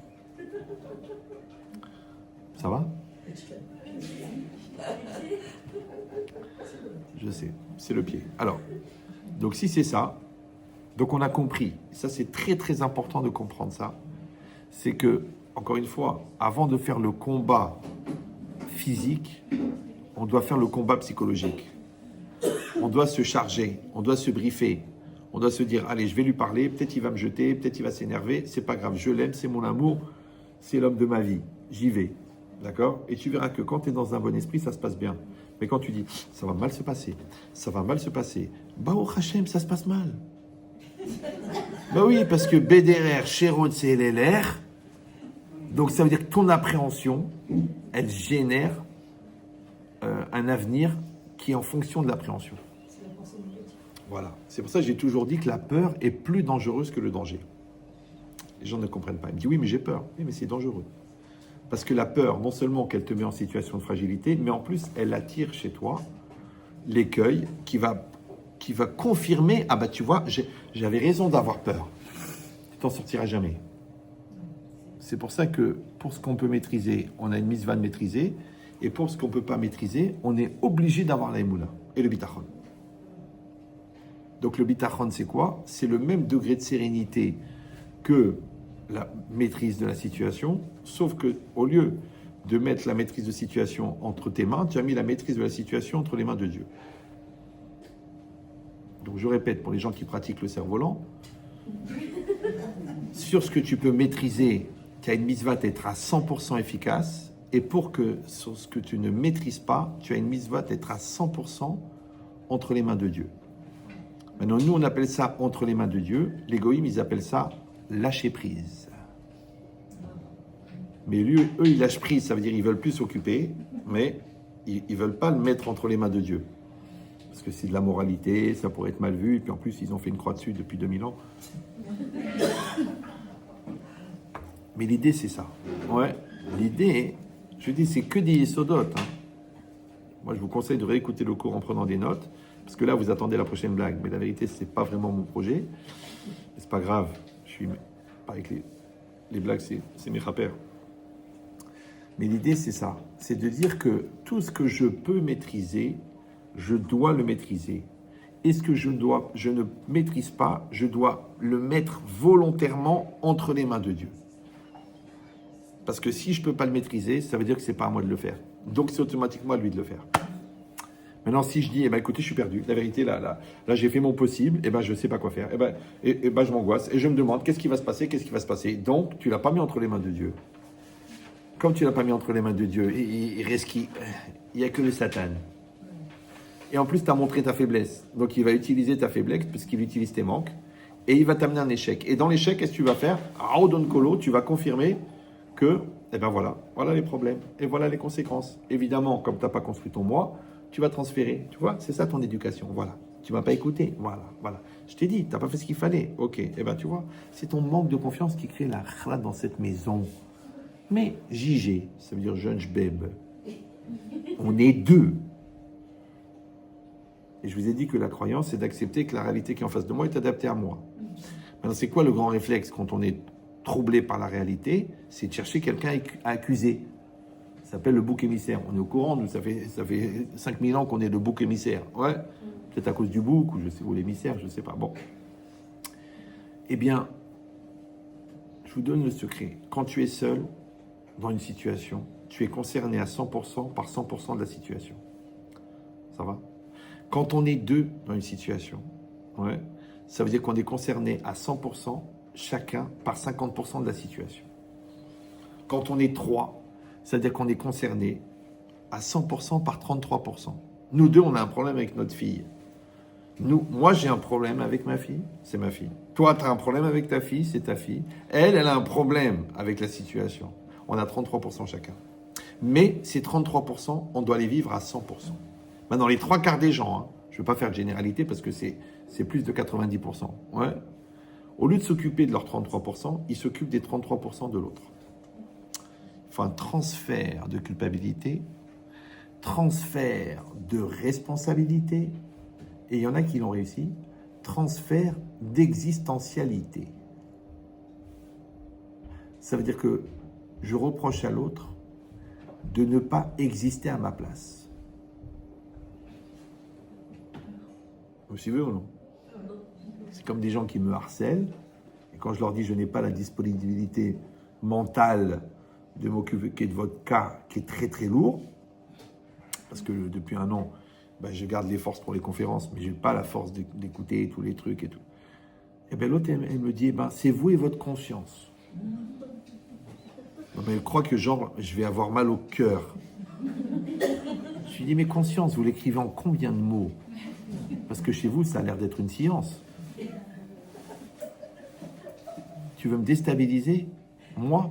Ça va? Je sais, c'est le pied. Alors, donc si c'est ça, donc on a compris, ça c'est très très important de comprendre ça, c'est que, encore une fois, avant de faire le combat physique, on doit faire le combat psychologique. On doit se charger, on doit se briefer, On doit se dire, allez, je vais lui parler, peut-être il va me jeter, peut-être il va s'énerver, c'est pas grave, je l'aime, c'est mon amour, c'est l'homme de ma vie, j'y vais. D'accord? Et tu verras que quand tu es dans un bon esprit, ça se passe bien. Mais quand tu dis, ça va mal se passer, ça va mal se passer, bah au Hachem, ça se passe mal. Bah oui, parce que BDR, Sherod, c'est LLR. Donc ça veut dire que ton appréhension, elle génère un avenir qui est en fonction de l'appréhension. C'est la pensée négative. Voilà. C'est pour ça que j'ai toujours dit que la peur est plus dangereuse que le danger. Les gens ne comprennent pas. Ils me disent, oui, mais j'ai peur. Oui, mais c'est dangereux. Parce que la peur, non seulement qu'elle te met en situation de fragilité, mais en plus, elle attire chez toi l'écueil qui va confirmer, ah bah tu vois, j'avais raison d'avoir peur. Tu t'en sortiras jamais. C'est pour ça que pour ce qu'on peut maîtriser, on a une mitzvah de maîtriser, et pour ce qu'on ne peut pas maîtriser, on est obligé d'avoir la émoula et le bitachon. Donc le bitachon, c'est quoi? C'est le même degré de sérénité que la maîtrise de la situation, sauf que au lieu de mettre la maîtrise de situation entre tes mains, tu as mis la maîtrise de la situation entre les mains de Dieu. Donc je répète, pour les gens qui pratiquent le cerf-volant, sur ce que tu peux maîtriser, tu as une mitzvah d'être à 100% efficace, et pour que sur ce que tu ne maîtrises pas, tu as une mitzvah d'être à 100% entre les mains de Dieu. Maintenant, nous, on appelle ça entre les mains de Dieu. Les goïms, ils appellent ça lâcher prise. Mais lui, eux, ils lâchent prise, ça veut dire qu'ils veulent plus s'occuper, mais ils ne veulent pas le mettre entre les mains de Dieu. Parce que c'est de la moralité, ça pourrait être mal vu, et puis en plus, ils ont fait une croix dessus depuis 2000 ans. Mais l'idée, c'est ça. Ouais, l'idée, je dis, c'est que des sodotes. Hein. Moi, je vous conseille de réécouter le cours en prenant des notes, parce que là, vous attendez la prochaine blague. Mais la vérité, c'est pas vraiment mon projet. C'est pas grave. Je suis pas avec les blagues, c'est mes rappeurs. Mais l'idée, c'est ça. C'est de dire que tout ce que je peux maîtriser, je dois le maîtriser. Et ce que je ne maîtrise pas, je dois le mettre volontairement entre les mains de Dieu. Parce que si je ne peux pas le maîtriser, ça veut dire que ce n'est pas à moi de le faire. Donc c'est automatiquement à lui de le faire. Maintenant, si je dis, écoutez, je suis perdu. La vérité, là j'ai fait mon possible, je ne sais pas quoi faire. Je m'angoisse et je me demande, qu'est-ce qui va se passer? Donc, tu ne l'as pas mis entre les mains de Dieu. Comme tu ne l'as pas mis entre les mains de Dieu, il reste qui? Il n'y a que le Satan. Et en plus, tu as montré ta faiblesse. Donc, il va utiliser ta faiblesse, puisqu'il utilise tes manques, et il va t'amener un échec. Et dans l'échec, qu'est-ce que tu vas faire? Aodon Kolo, tu vas confirmer que, voilà les problèmes, et voilà les conséquences. Évidemment, comme tu n'as pas construit ton moi, tu vas transférer. Tu vois, c'est ça ton éducation. Voilà. Tu ne m'as pas écouté. Voilà. Je t'ai dit, tu n'as pas fait ce qu'il fallait. Ok. Tu vois, c'est ton manque de confiance qui crée la khla dans cette maison. Mais JG, ça veut dire jeune bébé. On est deux. Et je vous ai dit que la croyance, c'est d'accepter que la réalité qui est en face de moi est adaptée à moi. Maintenant, c'est quoi le grand réflexe quand on est troublé par la réalité? C'est de chercher quelqu'un à accuser. Ça s'appelle le bouc émissaire. On est au courant, nous, ça fait 5000 ans qu'on est le bouc émissaire. Ouais, peut-être à cause du bouc, ou l'émissaire, je ne sais pas. Bon. Eh bien, je vous donne le secret. Quand tu es seul dans une situation, tu es concerné à 100% par 100% de la situation. Ça va? Quand on est deux dans une situation, ça veut dire qu'on est concerné à 100% chacun par 50% de la situation. Quand on est trois, ça veut dire qu'on est concerné à 100% par 33%. Nous deux, on a un problème avec notre fille. Moi, j'ai un problème avec ma fille, c'est ma fille. Toi, tu as un problème avec ta fille, c'est ta fille. Elle a un problème avec la situation. On a 33% chacun. Mais ces 33%, on doit les vivre à 100%. Maintenant, les trois quarts des gens, je ne veux pas faire de généralité parce que c'est plus de 90%. Ouais. Au lieu de s'occuper de leurs 33%, ils s'occupent des 33% de l'autre. Il faut un transfert de culpabilité, transfert de responsabilité, et il y en a qui l'ont réussi, transfert d'existentialité. Ça veut dire que je reproche à l'autre de ne pas exister à ma place. Vous suivez ou non? C'est comme des gens qui me harcèlent, et quand je leur dis je n'ai pas la disponibilité mentale de m'occuper de votre cas qui est très très lourd, parce que depuis un an, je garde les forces pour les conférences, mais je n'ai pas la force d'écouter tous les trucs et tout. Et bien l'autre, elle me dit, c'est vous et votre conscience. Non, mais elle croit que genre, je vais avoir mal au cœur. Je lui dis, mais conscience, vous l'écrivez en combien de mots? Parce que chez vous, ça a l'air d'être une science. Tu veux me déstabiliser? Moi,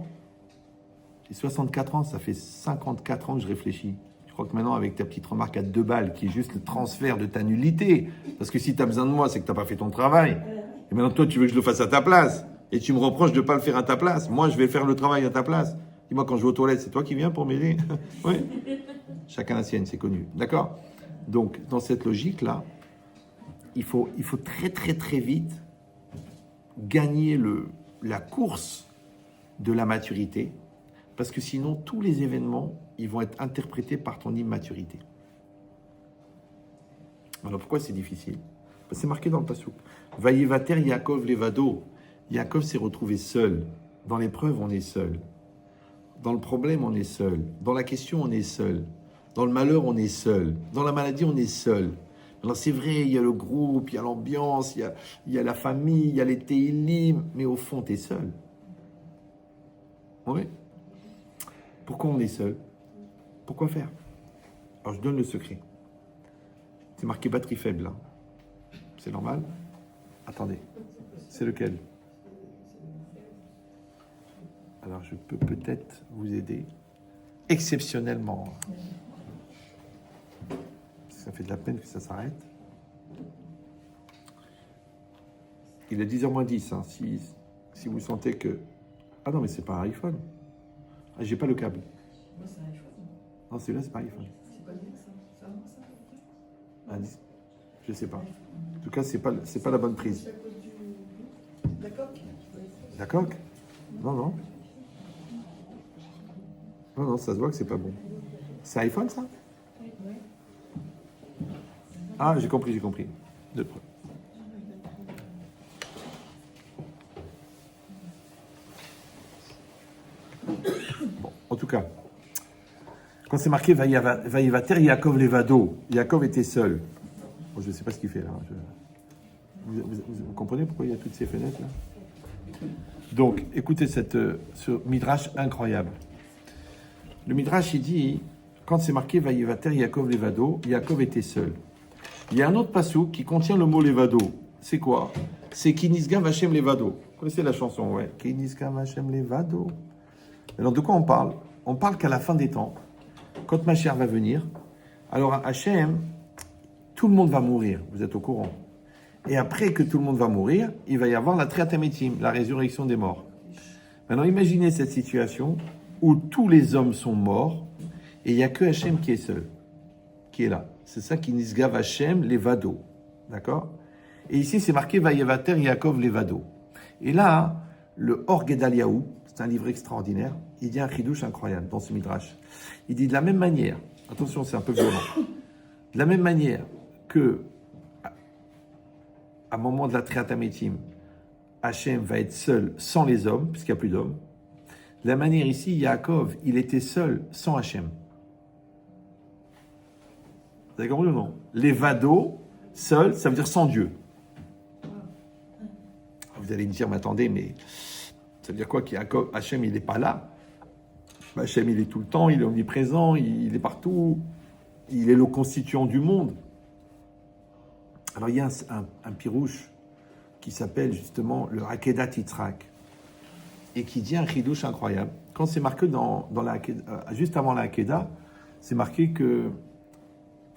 j'ai 64 ans, ça fait 54 ans que je réfléchis. Je crois que maintenant, avec ta petite remarque à 2 balles, qui est juste le transfert de ta nullité, parce que si tu as besoin de moi, c'est que tu n'as pas fait ton travail. Et maintenant, toi, tu veux que je le fasse à ta place. Et tu me reproches de ne pas le faire à ta place. Moi, je vais faire le travail à ta place. Dis-moi, quand je vais aux toilettes, c'est toi qui viens pour m'aider? Oui. Chacun la sienne, c'est connu. D'accord? Donc, dans cette logique-là, il faut très, très, très vite gagner la course de la maturité, parce que sinon, tous les événements, ils vont être interprétés par ton immaturité. Alors, pourquoi c'est difficile? C'est marqué dans le Passouk. Vayevater Yaakov levado. Yaakov s'est retrouvé seul. Dans l'épreuve, on est seul. Dans le problème, on est seul. Dans la question, on est seul. Dans le malheur, on est seul. Dans la maladie, on est seul. Alors c'est vrai, il y a le groupe, il y a l'ambiance, il y a la famille, il y a les télim, mais au fond, tu es seul. Oui. Pourquoi on est seul? Pourquoi faire? Alors je donne le secret. C'est marqué batterie faible, là. C'est normal? Attendez. C'est lequel? Alors je peux peut-être vous aider. Exceptionnellement. Ça fait de la peine que ça s'arrête. Il est 10h moins 10. Hein, si vous sentez que... Ah non, mais c'est pas un iPhone. Ah, j'ai pas le câble. Moi, c'est un iPhone. Non, celui-là, c'est pas un iPhone. C'est pas bien ça. Ça avance ça? Ah, je sais pas. En tout cas, c'est pas la bonne prise. C'est à cause de la coque? La coque? Non, non. Non, non, ça se voit que c'est pas bon. C'est iPhone, ça? Oui. Ah, j'ai compris. De près. Bon, en tout cas, quand c'est marqué Vayevater Yaakov levado, Yaakov était seul. Bon, je ne sais pas ce qu'il fait là. Vous comprenez pourquoi il y a toutes ces fenêtres là? Donc, écoutez ce midrash incroyable. Le midrash, il dit, quand c'est marqué Vayevater Yaakov levado, Yaakov était seul. Il y a un autre passouk qui contient le mot levado. C'est quoi? C'est Kinisgav Hashem levado. Vous connaissez la chanson, ouais? Kinisgav Hashem levado. Alors de quoi on parle? On parle qu'à la fin des temps, quand Mashiach va venir, alors Hashem, tout le monde va mourir, vous êtes au courant. Et après que tout le monde va mourir, il va y avoir la Triat Hametim, la résurrection des morts. Maintenant imaginez cette situation où tous les hommes sont morts et il n'y a que Hashem qui est seul, qui est là. C'est ça qui nisgav Hashem levado. D'accord? Et ici, c'est marqué Vayevater Yaakov levado. Et là, le Or Gedaliahu, c'est un livre extraordinaire, il dit un chidouche incroyable dans ce midrash. Il dit de la même manière, attention, c'est un peu violent, de la même manière que, à un moment de la Triat Hametim, Hashem va être seul sans les hommes, puisqu'il n'y a plus d'hommes. De la manière ici, Yaakov, il était seul sans Hashem. Vous avez compris ou non? Levado, seul, ça veut dire sans Dieu. Vous allez me dire, mais attendez, mais ça veut dire quoi Hachem, il n'est pas là? Hachem, il est tout le temps, il est omniprésent, il est partout, il est le constituant du monde. Alors, il y a un pirouche qui s'appelle justement le Akedat Yitzhak et qui dit un chidouche incroyable. Quand c'est marqué juste avant la Akedah, c'est marqué que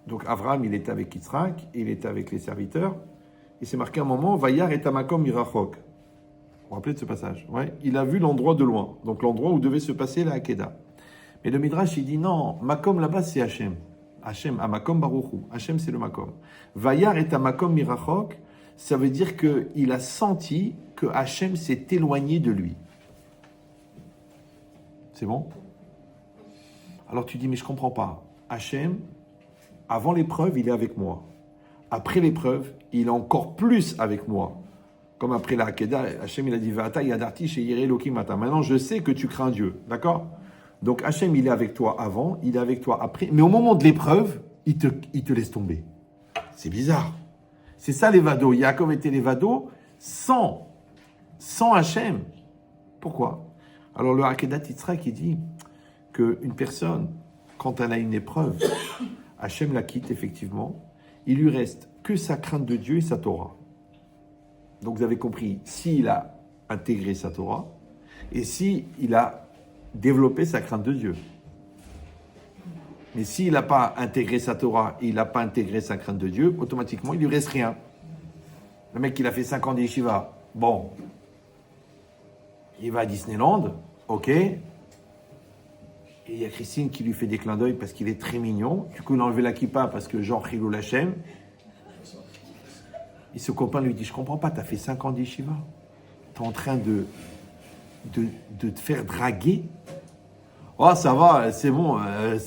donc Abraham, il était avec Yitzhak, il était avec les serviteurs, et c'est marqué un moment, Vayar et Tamakom Mirachok. Vous vous rappelez de ce passage? Ouais. Il a vu l'endroit de loin, donc l'endroit où devait se passer la Akedah. Mais le Midrash, il dit non, Makom là-bas, c'est Hachem. Hachem, Amakom Baruchu. Hachem, c'est le Makom. Vayar et Tamakom Mirachok, ça veut dire qu'il a senti que Hachem s'est éloigné de lui. C'est bon? Alors tu dis, mais je ne comprends pas. Hachem, avant l'épreuve, il est avec moi. Après l'épreuve, il est encore plus avec moi. Comme après la Hakeda, Hachem, il a dit, Vata yadarti she'yireh Elokim ata. Maintenant, je sais que tu crains Dieu. D'accord? Donc Hachem, il est avec toi avant, il est avec toi après. Mais au moment de l'épreuve, il te laisse tomber. C'est bizarre. C'est ça l'évado. Yaakov était l'évado. sans Hachem. Pourquoi? Alors le Akedat Yitzhak qui dit qu'une personne, quand elle a une épreuve, Hachem la quitte effectivement, il lui reste que sa crainte de Dieu et sa Torah. Donc vous avez compris, s'il a intégré sa Torah et s'il a développé sa crainte de Dieu. Mais s'il n'a pas intégré sa Torah et il n'a pas intégré sa crainte de Dieu, automatiquement il lui reste rien. Le mec il a fait 5 ans d'Yeshiva, bon, il va à Disneyland, ok. Et il y a Christine qui lui fait des clins d'œil parce qu'il est très mignon. Du coup, il a enlevé la kippa parce que Jean Chilou Lachem. Et ce copain lui dit, je comprends pas, tu as fait 5 ans d'Yeshiva. Tu es en train de te faire draguer. Oh, ça va, c'est bon,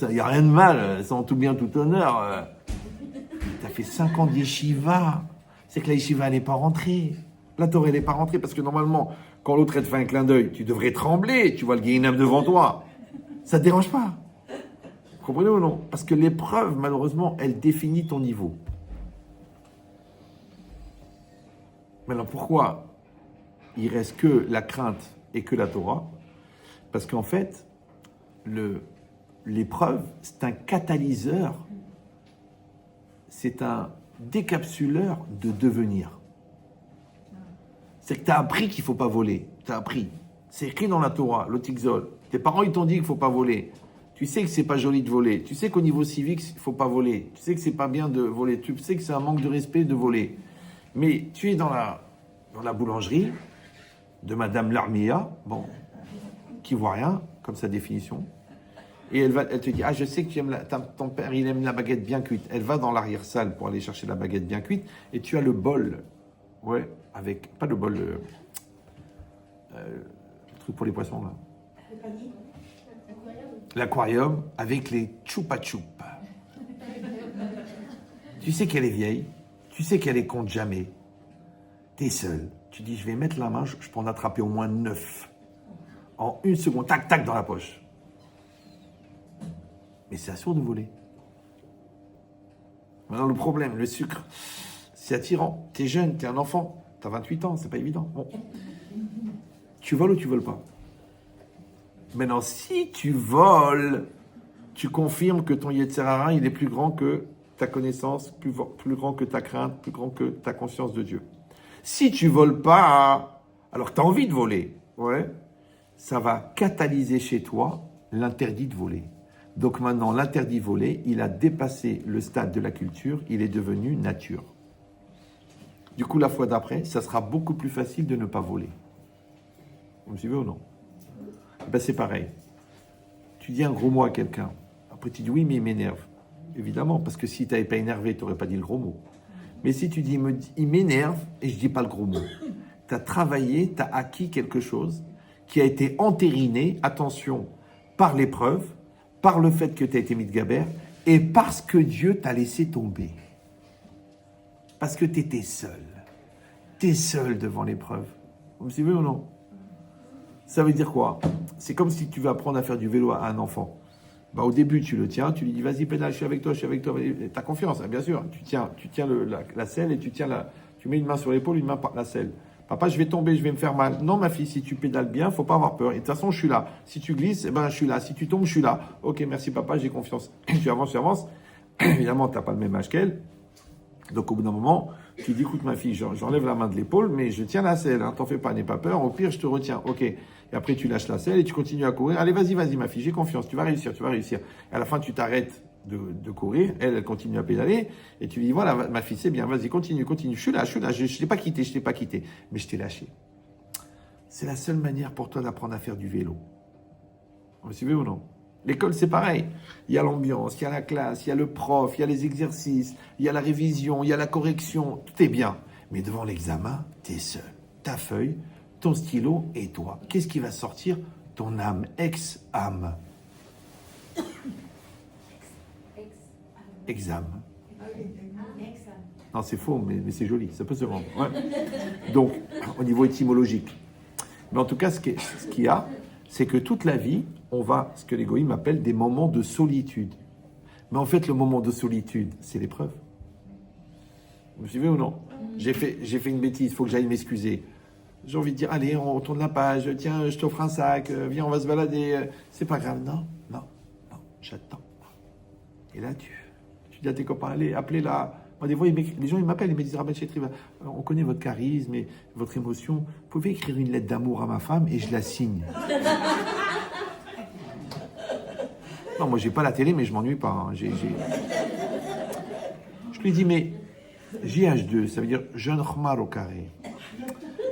il n'y a rien de mal, c'est en tout bien, tout honneur. Tu as fait 5 ans d'Yeshiva. C'est que la Yeshiva, elle n'est pas rentrée. La Torah, elle n'est pas rentrée parce que normalement, quand l'autre, elle te fait un clin d'œil, tu devrais trembler. Tu vois le Guéhinam devant toi. Ça ne te dérange pas. Vous comprenez ou non? Parce que l'épreuve, malheureusement, elle définit ton niveau. Maintenant, pourquoi il reste que la crainte et que la Torah? Parce qu'en fait, l'épreuve, c'est un catalyseur, c'est un décapsuleur de devenir. C'est que tu as appris qu'il ne faut pas voler. Tu as appris. C'est écrit dans la Torah, l'Otixol. Tes parents, ils t'ont dit qu'il ne faut pas voler. Tu sais que c'est pas joli de voler. Tu sais qu'au niveau civique, il ne faut pas voler. Tu sais que c'est pas bien de voler. Tu sais que c'est un manque de respect de voler. Mais tu es dans la boulangerie de Madame Larmia, bon, qui voit rien, comme sa définition. Et elle te dit, je sais que tu aimes ton père, il aime la baguette bien cuite. Elle va dans l'arrière-salle pour aller chercher la baguette bien cuite. Et tu as le bol, ouais, avec, pas le bol, le truc pour les poissons, là. Le panier. L'aquarium avec les choupa-choup. Tu sais qu'elle est vieille, tu sais qu'elle est compte jamais. T'es seul. Tu dis, je vais mettre la main, je peux en attraper au moins 9. En 1 seconde, tac, tac, dans la poche. Mais c'est assuré de voler. Maintenant, le problème, le sucre, c'est attirant. T'es jeune, t'es un enfant, t'as 28 ans, c'est pas évident. Bon. Tu voles ou tu voles pas? Maintenant, si tu voles, tu confirmes que ton Yetzer Hara, il est plus grand que ta connaissance, plus grand que ta crainte, plus grand que ta conscience de Dieu. Si tu voles pas, alors tu as envie de voler, ouais, ça va catalyser chez toi l'interdit de voler. Donc maintenant, l'interdit de voler, il a dépassé le stade de la culture, il est devenu nature. Du coup, la fois d'après, ça sera beaucoup plus facile de ne pas voler. Vous me suivez ou non? Ben, c'est pareil. Tu dis un gros mot à quelqu'un. Après, tu dis oui, mais il m'énerve. Évidemment, parce que si tu n'avais pas énervé, tu n'aurais pas dit le gros mot. Mais si tu dis il m'énerve et je ne dis pas le gros mot, tu as travaillé, tu as acquis quelque chose qui a été entériné, attention, par l'épreuve, par le fait que tu as été mis de gabère et parce que Dieu t'a laissé tomber. Parce que tu étais seul. Tu es seul devant l'épreuve. Vous me suivez ou non? Ça veut dire quoi? C'est comme si tu veux apprendre à faire du vélo à un enfant. Bah, au début, tu le tiens, tu lui dis vas-y pédale, je suis avec toi. T'as confiance, hein, bien sûr. Tu tiens la selle et tu mets une main sur l'épaule, une main par la selle. Papa, je vais tomber, je vais me faire mal. Non, ma fille, si tu pédales bien, faut pas avoir peur. Et de toute façon, je suis là. Si tu glisses, eh ben, je suis là. Si tu tombes, je suis là. Ok, merci papa, j'ai confiance. Tu avances. Évidemment, t'as pas le même âge qu'elle. Donc, au bout d'un moment, tu dis, écoute, ma fille, j'enlève la main de l'épaule, mais je tiens la selle, hein, t'en fais pas, n'aie pas peur. Au pire, je te retiens. Ok. Et après, tu lâches la selle et tu continues à courir. Allez, vas-y, ma fille, j'ai confiance. Tu vas réussir. Et à la fin, tu t'arrêtes de courir. Elle continue à pédaler. Et tu lui dis, voilà, ma fille, c'est bien. Vas-y, continue. Je suis là. Je t'ai pas quitté. Mais je t'ai lâché. C'est la seule manière pour toi d'apprendre à faire du vélo. Vous me suivez ou non? L'école, c'est pareil. Il y a l'ambiance, il y a la classe, il y a le prof, il y a les exercices, il y a la révision, il y a la correction. Tout est bien. Mais devant l'examen, tu es seul. Ta feuille, ton stylo et toi. Qu'est-ce qui va sortir? Ton âme, ex-âme. Examen. Non, c'est faux, mais c'est joli. Ça peut se rendre. Ouais. Donc, au niveau étymologique. Mais en tout cas, ce qu'il y a, c'est que toute la vie, on va, ce que les goïms appellent des moments de solitude. Mais en fait, le moment de solitude, c'est l'épreuve. Vous me suivez ou non? J'ai fait une bêtise, il faut que j'aille m'excuser. J'ai envie de dire, allez, on tourne la page, tiens, je t'offre un sac, viens, on va se balader. C'est pas grave. Non, non, non, j'attends. Et là, tu dis à tes copains, allez, appelez-la. Moi, des fois, les gens, ils m'appellent, ils me disent, Rabbi Chetri, on connaît votre charisme et votre émotion. Vous pouvez écrire une lettre d'amour à ma femme et je la signe. Non, moi, j'ai pas la télé, mais je m'ennuie pas. Hein. Je lui dis, mais JH2, ça veut dire jeune khmar au carré.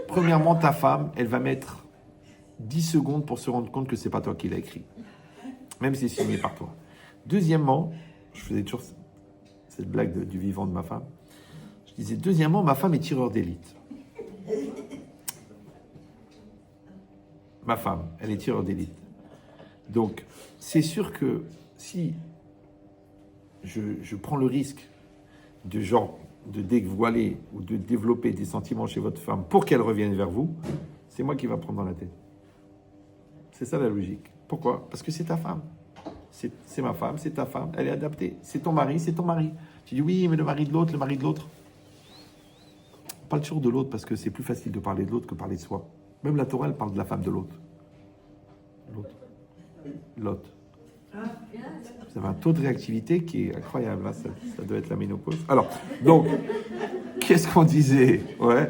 Premièrement, ta femme, elle va mettre 10 secondes pour se rendre compte que c'est pas toi qui l'as écrit. Même si c'est signé par toi. Deuxièmement, je faisais toujours cette blague du vivant de ma femme. Je disais, deuxièmement, ma femme est tireur d'élite. Ma femme, elle est tireur d'élite. Donc, c'est sûr que si je prends le risque de dévoiler ou de développer des sentiments chez votre femme pour qu'elle revienne vers vous, c'est moi qui va prendre dans la tête. C'est ça la logique. Pourquoi? Parce que c'est ta femme. C'est ma femme, c'est ta femme, elle est adaptée. C'est ton mari, c'est ton mari. Tu dis oui, mais le mari de l'autre, le mari de l'autre. On parle toujours de l'autre parce que c'est plus facile de parler de l'autre que parler de soi. Même la Torah, elle parle de la femme de l'autre. L'autre. Vous avez un taux de réactivité qui est incroyable, là, ça doit être la ménopause. Alors, donc, qu'est-ce qu'on disait? Ouais.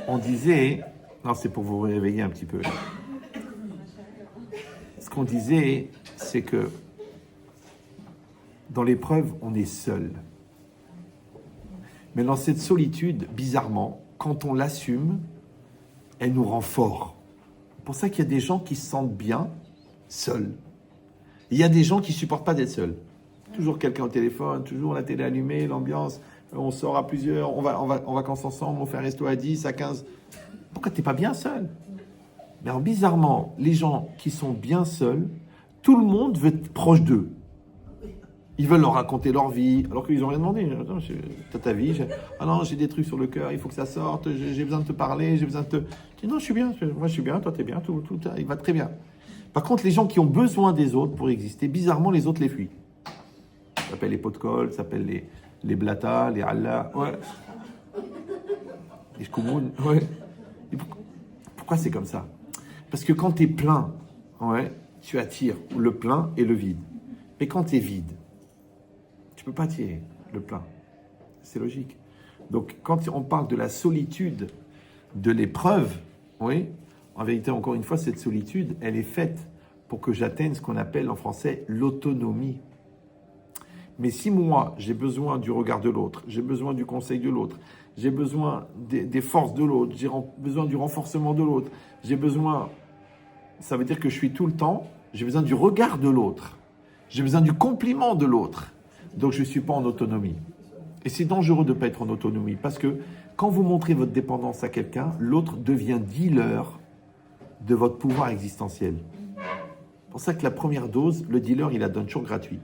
On disait, non, c'est pour vous réveiller un petit peu. Ce qu'on disait, c'est que dans l'épreuve, on est seul. Mais dans cette solitude, bizarrement, quand on l'assume, elle nous rend forts. C'est pour ça qu'il y a des gens qui se sentent bien seuls. Il y a des gens qui ne supportent pas d'être seuls. Toujours quelqu'un au téléphone, toujours la télé allumée, l'ambiance, on sort à plusieurs, on va en vacances ensemble, on fait un resto à 10, à 15. Pourquoi tu n'es pas bien seul? Mais alors, bizarrement, les gens qui sont bien seuls, tout le monde veut être proche d'eux. Ils veulent leur raconter leur vie, alors qu'ils n'ont rien demandé. Attends, t'as ta vie, ah non, j'ai des trucs sur le cœur, il faut que ça sorte, j'ai besoin de te parler, j'ai besoin de te... Tu dis non, je suis bien, moi je suis bien, toi t'es bien, tout, il va très bien. Par contre, les gens qui ont besoin des autres pour exister, bizarrement, les autres les fuient. Ça s'appelle les pots de colle, ça s'appelle les blatas, les Allah, ouais. Les shkoumoun, ouais. Et pourquoi c'est comme ça? Parce que quand tu es plein, ouais, tu attires le plein et le vide. Mais quand tu es vide, tu peux pas attirer le plein. C'est logique. Donc, quand on parle de la solitude, de l'épreuve, oui, en vérité, encore une fois, cette solitude, elle est faite pour que j'atteigne ce qu'on appelle en français l'autonomie. Mais si moi, j'ai besoin du regard de l'autre, j'ai besoin du conseil de l'autre, j'ai besoin des forces de l'autre, j'ai besoin du renforcement de l'autre, j'ai besoin... Ça veut dire que je suis tout le temps, j'ai besoin du regard de l'autre, j'ai besoin du compliment de l'autre. Donc, je ne suis pas en autonomie. Et c'est dangereux de ne pas être en autonomie parce que quand vous montrez votre dépendance à quelqu'un, l'autre devient dealer de votre pouvoir existentiel. C'est pour ça que la première dose, le dealer, il la donne toujours gratuit.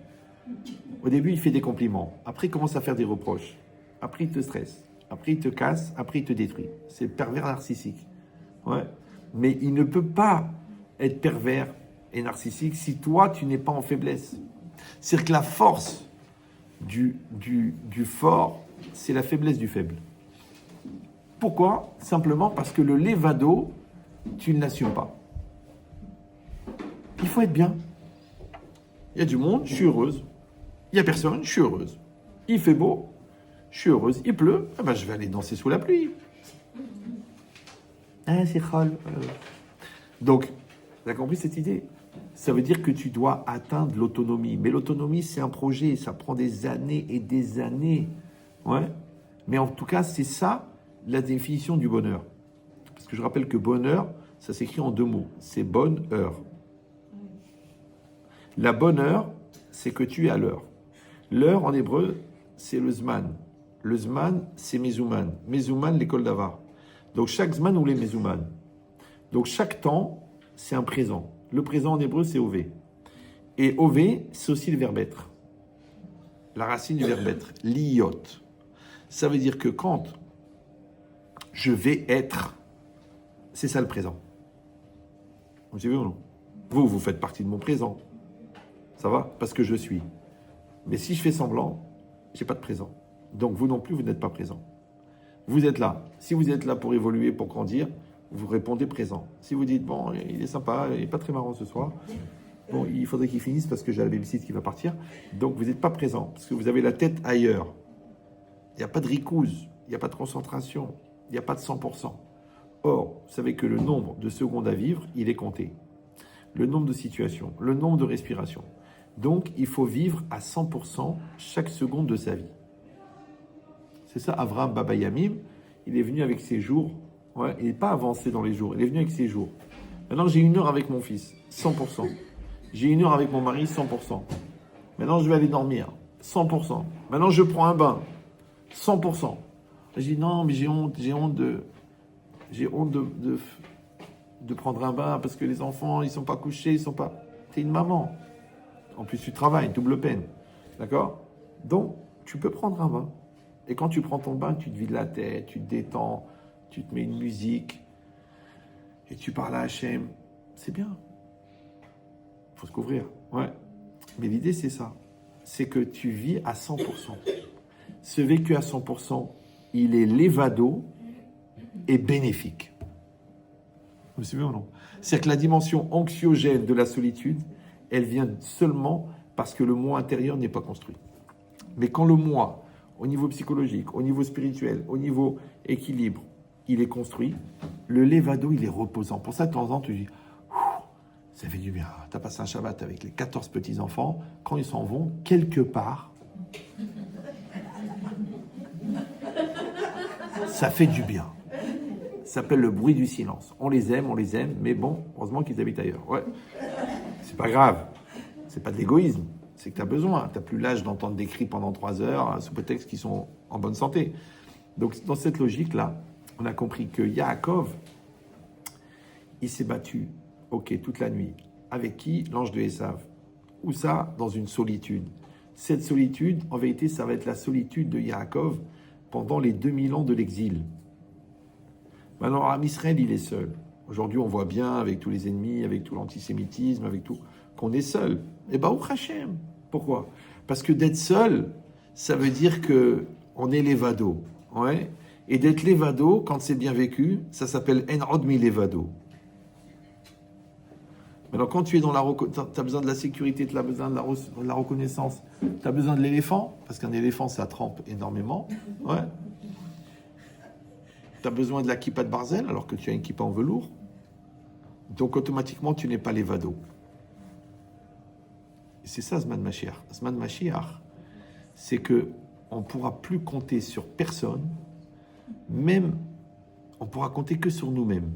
Au début, il fait des compliments. Après, il commence à faire des reproches. Après, il te stresse. Après, il te casse. Après, il te détruit. C'est le pervers narcissique. Ouais. Mais il ne peut pas être pervers et narcissique si toi, tu n'es pas en faiblesse. C'est-à-dire que la force du fort, c'est la faiblesse du faible. Pourquoi? Simplement parce que le levado, tu ne l'assumes pas. Il faut être bien. Il y a du monde, je suis heureuse. Il n'y a personne, je suis heureuse. Il fait beau, je suis heureuse. Il pleut, eh ben, je vais aller danser sous la pluie. Ah, c'est khol. Donc, vous avez compris cette idée? Ça veut dire que tu dois atteindre l'autonomie. Mais l'autonomie, c'est un projet. Ça prend des années et des années. Ouais. Mais en tout cas, c'est ça la définition du bonheur. Parce que je rappelle que bonheur, ça s'écrit en deux mots. C'est bonne heure. La bonne heure, c'est que tu es à l'heure. L'heure, en hébreu, c'est le zman. Le zman, c'est mezouman. Mezouman, l'école d'Avar. Donc, chaque zman ou les mezouman. Donc, chaque temps, c'est un présent. Le présent en hébreu, c'est ové. Et ové, c'est aussi le verbe être. La racine du verbe être, liot. Ça veut dire que quand je vais être, c'est ça le présent. Vous savez ou non? Vous faites partie de mon présent. Ça va? Parce que je suis. Mais si je fais semblant, j'ai pas de présent. Donc vous non plus, vous n'êtes pas présent. Vous êtes là. Si vous êtes là pour évoluer, pour grandir, vous répondez présent. Si vous dites, bon, il est sympa, il n'est pas très marrant ce soir, bon, il faudrait qu'il finisse parce que j'ai la babysitter qui va partir. Donc vous n'êtes pas présent, parce que vous avez la tête ailleurs. Il n'y a pas de ricouse, il n'y a pas de concentration, il n'y a pas de 100%. Or, vous savez que le nombre de secondes à vivre, il est compté. Le nombre de situations, le nombre de respirations. Donc, il faut vivre à 100% chaque seconde de sa vie. C'est ça, Avraham Baba Yamim, il est venu avec ses jours. Ouais, il n'est pas avancé dans les jours, il est venu avec ses jours. Maintenant, j'ai 1 heure avec mon fils, 100%. J'ai 1 heure avec mon mari, 100%. Maintenant, je vais aller dormir, 100%. Maintenant, je prends un bain, 100%. Je dis non, mais j'ai honte de prendre un bain parce que les enfants, ils sont pas couchés, ils sont pas... T'es une maman. En plus, tu travailles, double peine. D'accord? Donc, tu peux prendre un bain. Et quand tu prends ton bain, tu te vides la tête, tu te détends, tu te mets une musique et tu parles à Hachem. C'est bien. Il faut se couvrir. Ouais. Mais l'idée, c'est ça. C'est que tu vis à 100%. Ce vécu à 100%, il est l'évado et bénéfique. Vous me suivez ou non? C'est-à-dire que la dimension anxiogène de la solitude, elle vient seulement parce que le moi intérieur n'est pas construit. Mais quand le moi, au niveau psychologique, au niveau spirituel, au niveau équilibre, il est construit, le lévado, il est reposant. Pour ça, de temps en temps, tu dis, ça fait du bien. Tu as passé un Shabbat avec les 14 petits-enfants, quand ils s'en vont, quelque part, ça fait du bien. Ça s'appelle le bruit du silence. On les aime, mais bon, heureusement qu'ils habitent ailleurs. Ouais. C'est pas grave. C'est pas de l'égoïsme. C'est que tu as besoin. Tu n'as plus l'âge d'entendre des cris pendant 3 heures sous prétexte qu'ils sont en bonne santé. Donc, dans cette logique-là, on a compris que Yaakov, il s'est battu, toute la nuit. Avec qui? L'ange de Esav. Où ça? Dans une solitude. Cette solitude, en vérité, ça va être la solitude de Yaakov pendant les 2000 ans de l'exil. Maintenant, Am Israël, il est seul. Aujourd'hui, on voit bien, avec tous les ennemis, avec tout l'antisémitisme, avec tout, qu'on est seul. Et bah, Hachem. Pourquoi? Parce que d'être seul, ça veut dire qu'on est l'évado. Ouais? Et d'être l'évado, quand c'est bien vécu, ça s'appelle En Odmi l'évado. Maintenant, quand tu es dans tu as besoin de la sécurité, tu as besoin de la reconnaissance, tu as besoin de l'éléphant, parce qu'un éléphant, ça trempe énormément. Ouais. Tu as besoin de la kippa de Barzel, alors que tu as une kippa en velours. Donc, automatiquement, tu n'es pas l'évado. Et c'est ça, Zman Mashiach. Zman Mashiach, c'est qu'on ne pourra plus compter sur personne, même, on ne pourra compter que sur nous-mêmes.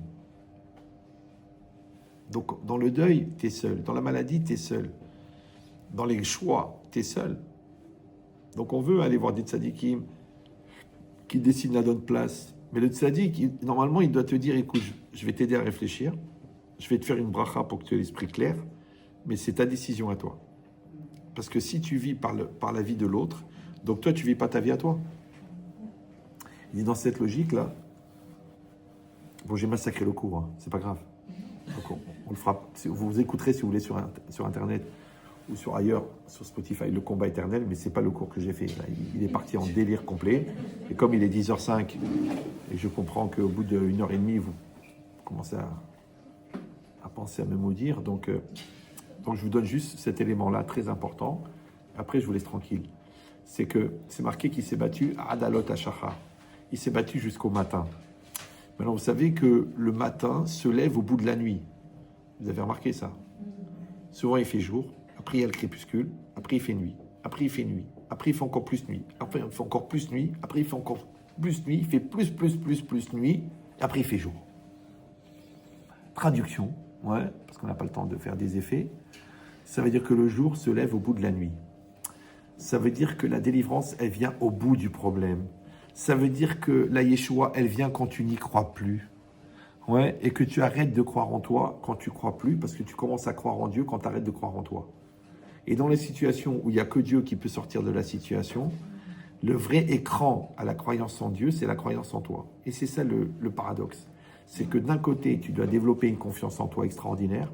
Donc, dans le deuil, tu es seul. Dans la maladie, tu es seul. Dans les choix, tu es seul. Donc, on veut aller voir des tzadikim qui décident la bonne place. Mais le tzadik, normalement, il doit te dire, écoute, je vais t'aider à réfléchir. Je vais te faire une bracha pour que tu aies l'esprit clair. Mais c'est ta décision à toi. Parce que si tu vis par la vie de l'autre, donc toi, tu ne vis pas ta vie à toi. Il dit dans cette logique-là, bon, j'ai massacré le cours, c'est pas grave. Donc on le fera. Vous écouterez si vous voulez sur Internet ou sur ailleurs, sur Spotify, le combat éternel, mais c'est pas le cours que j'ai fait. Là, il est parti en délire complet. Et comme il est 10h05, et je comprends qu'au bout d'1 heure et demie, vous commencez à penser à me maudire. Donc je vous donne juste cet élément-là, très important. Après, je vous laisse tranquille. C'est marqué qu'il s'est battu à Adalot Ashachar. Il s'est battu jusqu'au matin. Maintenant, vous savez que le matin se lève au bout de la nuit. Vous avez remarqué ça? Souvent, il fait jour. Après, il y a le crépuscule. Après, il fait nuit. Après, il fait nuit. Après, il fait encore plus nuit. Après, il fait encore plus nuit. Après, il fait encore plus nuit. Il fait plus nuit. Et après, il fait jour. Traduction, ouais, parce qu'on n'a pas le temps de faire des effets. Ça veut dire que le jour se lève au bout de la nuit. Ça veut dire que la délivrance, elle vient au bout du problème. Ça veut dire que la Yeshua, elle vient quand tu n'y crois plus. Ouais, et que tu arrêtes de croire en toi quand tu crois plus, parce que tu commences à croire en Dieu quand tu arrêtes de croire en toi. Et dans les situations où il n'y a que Dieu qui peut sortir de la situation, le vrai écran à la croyance en Dieu, c'est la croyance en toi. Et c'est ça le paradoxe. C'est que d'un côté, tu dois développer une confiance en toi extraordinaire,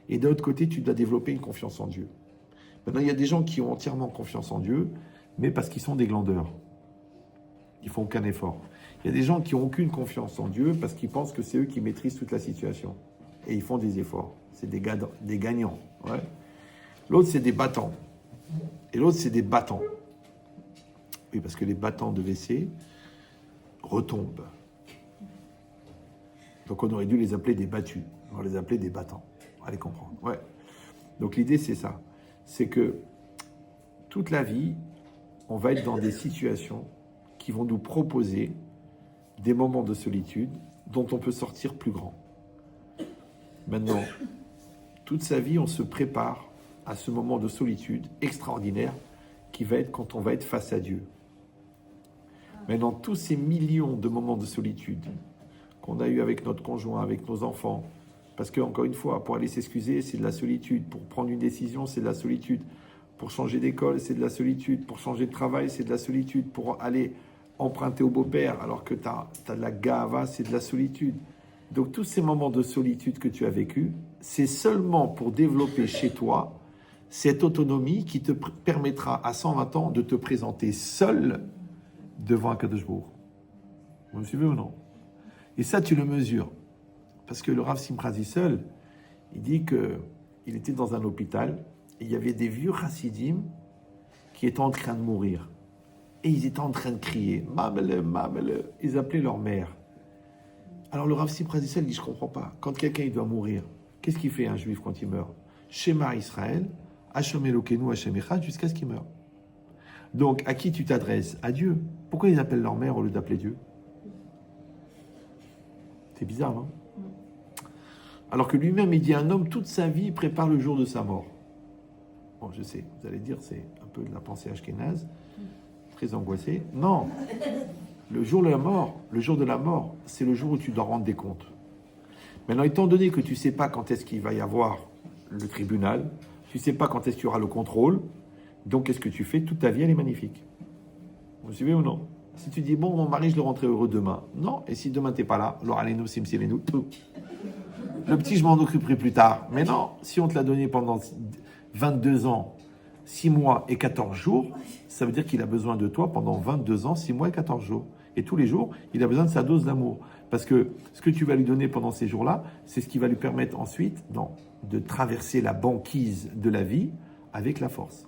et de l'autre côté, tu dois développer une confiance en Dieu. Maintenant, il y a des gens qui ont entièrement confiance en Dieu, mais parce qu'ils sont des glandeurs. Ils font aucun effort. Il y a des gens qui n'ont aucune confiance en Dieu parce qu'ils pensent que c'est eux qui maîtrisent toute la situation. Et ils font des efforts. C'est des gagnants. Ouais. L'autre, c'est des battants. Et l'autre, c'est des battants. Oui, parce que les battants de WC retombent. Donc on aurait dû les appeler des battus. On va les appeler des battants. On va les comprendre. Ouais. Donc l'idée, c'est ça. C'est que toute la vie, on va être dans des situations qui vont nous proposer des moments de solitude dont on peut sortir plus grand. Maintenant, toute sa vie, on se prépare à ce moment de solitude extraordinaire qui va être quand on va être face à Dieu. Maintenant, tous ces millions de moments de solitude qu'on a eu avec notre conjoint, avec nos enfants, parce que, encore une fois, pour aller s'excuser, c'est de la solitude. Pour prendre une décision, c'est de la solitude. Pour changer d'école, c'est de la solitude. Pour changer de travail, c'est de la solitude. Pour aller emprunter au beau-père, alors que tu as de la gava, c'est de la solitude. Donc, tous ces moments de solitude que tu as vécus, c'est seulement pour développer chez toi cette autonomie qui te permettra à 120 ans de te présenter seul devant un Kadosh Baruch. Vous me suivez ou non? Et ça, tu le mesures. Parce que le Rav Simchazi seul, il dit qu'il était dans un hôpital et il y avait des vieux chassidim qui étaient en train de mourir. Et ils étaient en train de crier « Mamele, Mamele ». Ils appelaient leur mère. Alors le Rav Simchazi seul dit « Je ne comprends pas. Quand quelqu'un il doit mourir, qu'est-ce qu'il fait un juif quand il meurt? Shema Israël, Hashem Elokeinu, Hashem Echad, jusqu'à ce qu'il meure. Donc, à qui tu t'adresses? À Dieu. Pourquoi ils appellent leur mère au lieu d'appeler Dieu? C'est bizarre, non? Alors que lui-même, il dit un homme, toute sa vie, prépare le jour de sa mort. Bon, je sais, vous allez dire, c'est un peu de la pensée ashkénaze, très angoissé. Non, le jour de la mort, c'est le jour où tu dois rendre des comptes. Maintenant, étant donné que tu ne sais pas quand est-ce qu'il va y avoir le tribunal, tu ne sais pas quand est-ce qu'il y aura le contrôle, donc qu'est-ce que tu fais? Toute ta vie, elle est magnifique. Vous suivez ou non? Si tu dis, bon, mon mari, je le rentrerai heureux demain. Non, et si demain, tu n'es pas là, alors allez-nous, simsilez-nous, tout. Le petit, je m'en occuperai plus tard. Mais non, si on te l'a donné pendant 22 ans, 6 mois et 14 jours, ça veut dire qu'il a besoin de toi pendant 22 ans, 6 mois et 14 jours. Et tous les jours, il a besoin de sa dose d'amour. Parce que ce que tu vas lui donner pendant ces jours-là, c'est ce qui va lui permettre ensuite de traverser la banquise de la vie avec la force.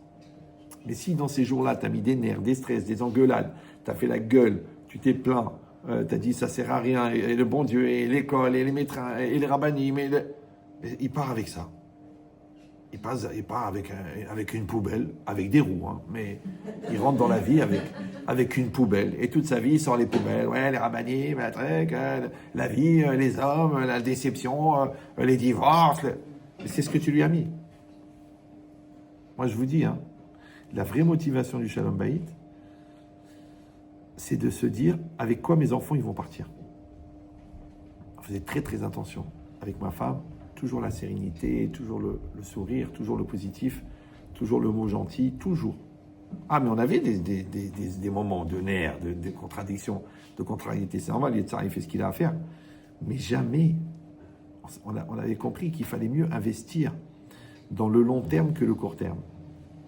Mais si dans ces jours-là, tu as mis des nerfs, des stress, des engueulades, tu as fait la gueule, tu t'es plaint, tu as dit ça sert à rien, et le bon Dieu, et l'école, et les médecins, et les rabbinim, il part avec ça. Il part avec une poubelle, avec des roues, hein, mais il rentre dans la vie avec une poubelle. Et toute sa vie, il sort les poubelles. Ouais, les rabbinim, la vie, les hommes, la déception, les divorces. C'est ce que tu lui as mis. Moi, je vous dis, hein, la vraie motivation du Shalom Bayit, c'est de se dire avec quoi mes enfants ils vont partir. Faites très très attention. Avec ma femme, toujours la sérénité, toujours le sourire, toujours le positif, toujours le mot gentil, toujours. Ah, mais on avait des moments de nerfs, de contradictions, de contrariété. C'est normal, il fait ce qu'il a à faire. Mais jamais, on avait compris qu'il fallait mieux investir dans le long terme que le court terme.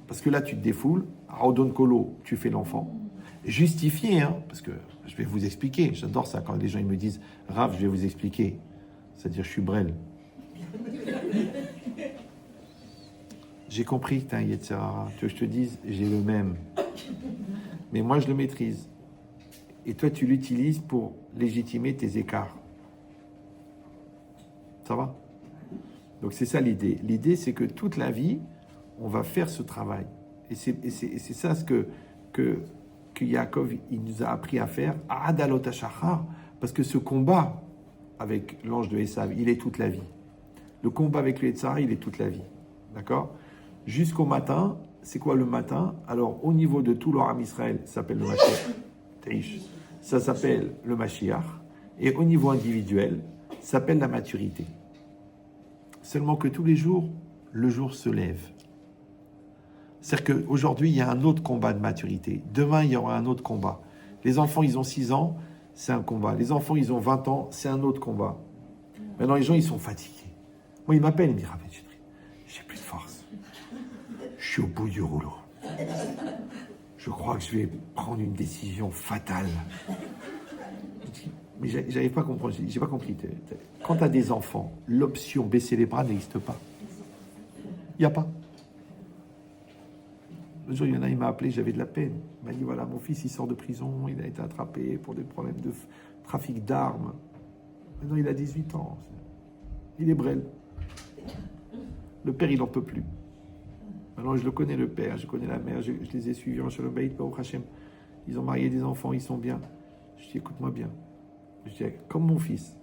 Parce que là, tu te défoules, à Odon Kolo, tu fais l'enfant. Justifié, hein, parce que je vais vous expliquer. J'adore ça quand les gens ils me disent « Rav, je vais vous expliquer ». C'est-à-dire, je suis brel. J'ai compris que tu as un Yetzirara. Tu veux que je te dise, j'ai le même. Mais moi, je le maîtrise. Et toi, tu l'utilises pour légitimer tes écarts. Ça va? Donc, c'est ça l'idée. L'idée, c'est que toute la vie, on va faire ce travail. Et c'est ça ce que Yaakov, il nous a appris à faire. Adalot HaShachar. Parce que ce combat avec l'ange de Esav, il est toute la vie. Le combat avec le Yetzirah, il est toute la vie. D'accord? Jusqu'au matin, c'est quoi le matin? Alors, au niveau de tout l'Oram Israël, ça s'appelle le Mashiach. Ça s'appelle le Mashiach. Et au niveau individuel, ça s'appelle la maturité. Seulement que tous les jours, le jour se lève. C'est-à-dire qu'aujourd'hui, il y a un autre combat de maturité. Demain, il y aura un autre combat. Les enfants, ils ont 6 ans, c'est un combat. Les enfants, ils ont 20 ans, c'est un autre combat. Maintenant, les gens, ils sont fatigués. Moi, ils m'appellent, ils me disent « Rav Chitri, j'ai plus de force. Je suis au bout du rouleau. je crois que je vais prendre une décision fatale. Mais j'arrive pas à comprendre, j'ai pas compris. Quand tu as des enfants, l'option baisser les bras n'existe pas. Il n'y a pas. Le jour, il y en a, il m'a appelé, j'avais de la peine. Il m'a dit, voilà, mon fils, il sort de prison, il a été attrapé pour des problèmes de trafic d'armes. Maintenant, il a 18 ans. Il est brêle. Le père, il n'en peut plus. Maintenant, je le connais, le père, je connais la mère, je les ai suivis en Shalom Bayit, Baruch Hashem. Ils ont marié des enfants, ils sont bien. Je dis, écoute-moi bien. Je dis, comme mon fils,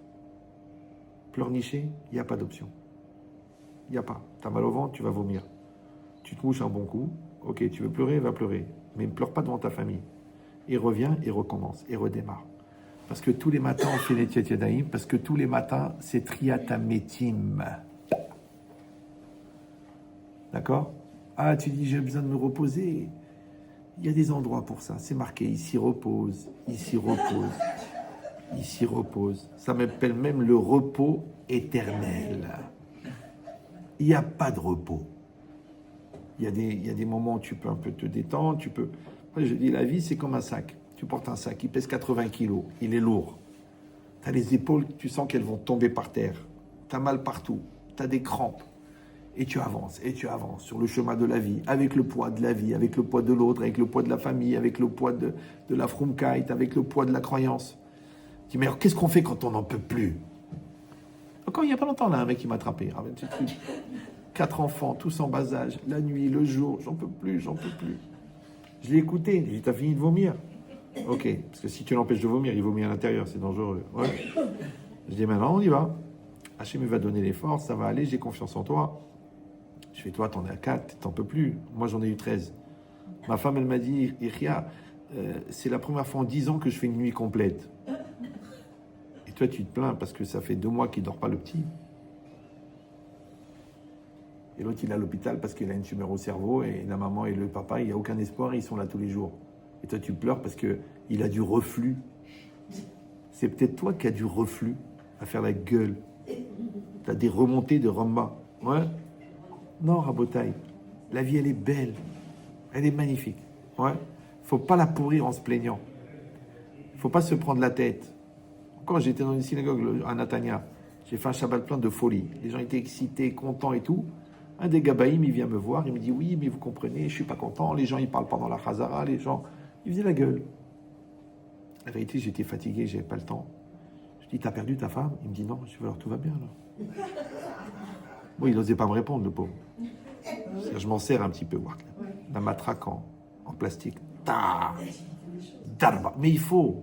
pleurnicher, il n'y a pas d'option. Il n'y a pas. Tu as mal au ventre, tu vas vomir. Tu te mouches un bon coup. Ok, tu veux pleurer, va pleurer. Mais ne pleure pas devant ta famille. Et reviens et recommence. Et redémarre. Parce que tous les matins, on fait les Tiat Yadayim. Parce que tous les matins, c'est Triatametim. D'accord? Ah, tu dis, j'ai besoin de me reposer. Il y a des endroits pour ça. C'est marqué, ici repose, ici repose, ici repose. Ça m'appelle même le repos éternel. Il n'y a pas de repos. Il y a des moments où tu peux un peu te détendre, tu peux... Moi, je dis, la vie, c'est comme un sac. Tu portes un sac, il pèse 80 kilos, il est lourd. Tu as les épaules, tu sens qu'elles vont tomber par terre. Tu as mal partout, tu as des crampes. Et tu avances sur le chemin de la vie, avec le poids de la vie, avec le poids de l'autre, avec le poids de la famille, avec le poids de la frumkeit, avec le poids de la croyance. Tu dis, mais alors, qu'est-ce qu'on fait quand on n'en peut plus? Encore il n'y a pas longtemps, là, un mec qui m'a attrapé. 4 enfants, tous en bas âge, la nuit, le jour, j'en peux plus. Je l'ai écouté, je lui ai dit, t'as fini de vomir? Ok, parce que si tu l'empêches de vomir, il vomit à l'intérieur, c'est dangereux. Ouais. Je dis, maintenant, on y va. Hachem va donner les forces, ça va aller, j'ai confiance en toi. Je fais, toi, t'en es à 4, t'en peux plus. Moi, j'en ai eu 13. Ma femme, elle m'a dit, Iria, c'est la première fois en 10 ans que je fais une nuit complète. Et toi, tu te plains parce que ça fait 2 mois qu'il ne dort pas, le petit. Et l'autre, il est à l'hôpital parce qu'il a une tumeur au cerveau et la maman et le papa, il n'y a aucun espoir, ils sont là tous les jours. Et toi, tu pleures parce qu'il a du reflux. C'est peut-être toi qui as du reflux à faire la gueule. Tu as des remontées de Ramba. Ouais. Non, Rabotaï, la vie, elle est belle. Elle est magnifique. Ouais. Faut pas la pourrir en se plaignant. Faut pas se prendre la tête. Quand j'étais dans une synagogue à Natania, j'ai fait un Shabbat plein de folie. Les gens étaient excités, contents et tout. Un des Gabaïm, il vient me voir, il me dit, oui, mais vous comprenez, je suis pas content. Les gens, ils parlent pendant la Chazara, les gens, ils faisaient la gueule. La vérité, j'étais fatigué, j'avais pas le temps. Je dis, t'as perdu ta femme? Il me dit, non. Je dis, alors tout va bien, là. Bon, il n'osait pas me répondre, le pauvre. Je m'en sers un petit peu, la matraque en plastique. Darba. Mais il faut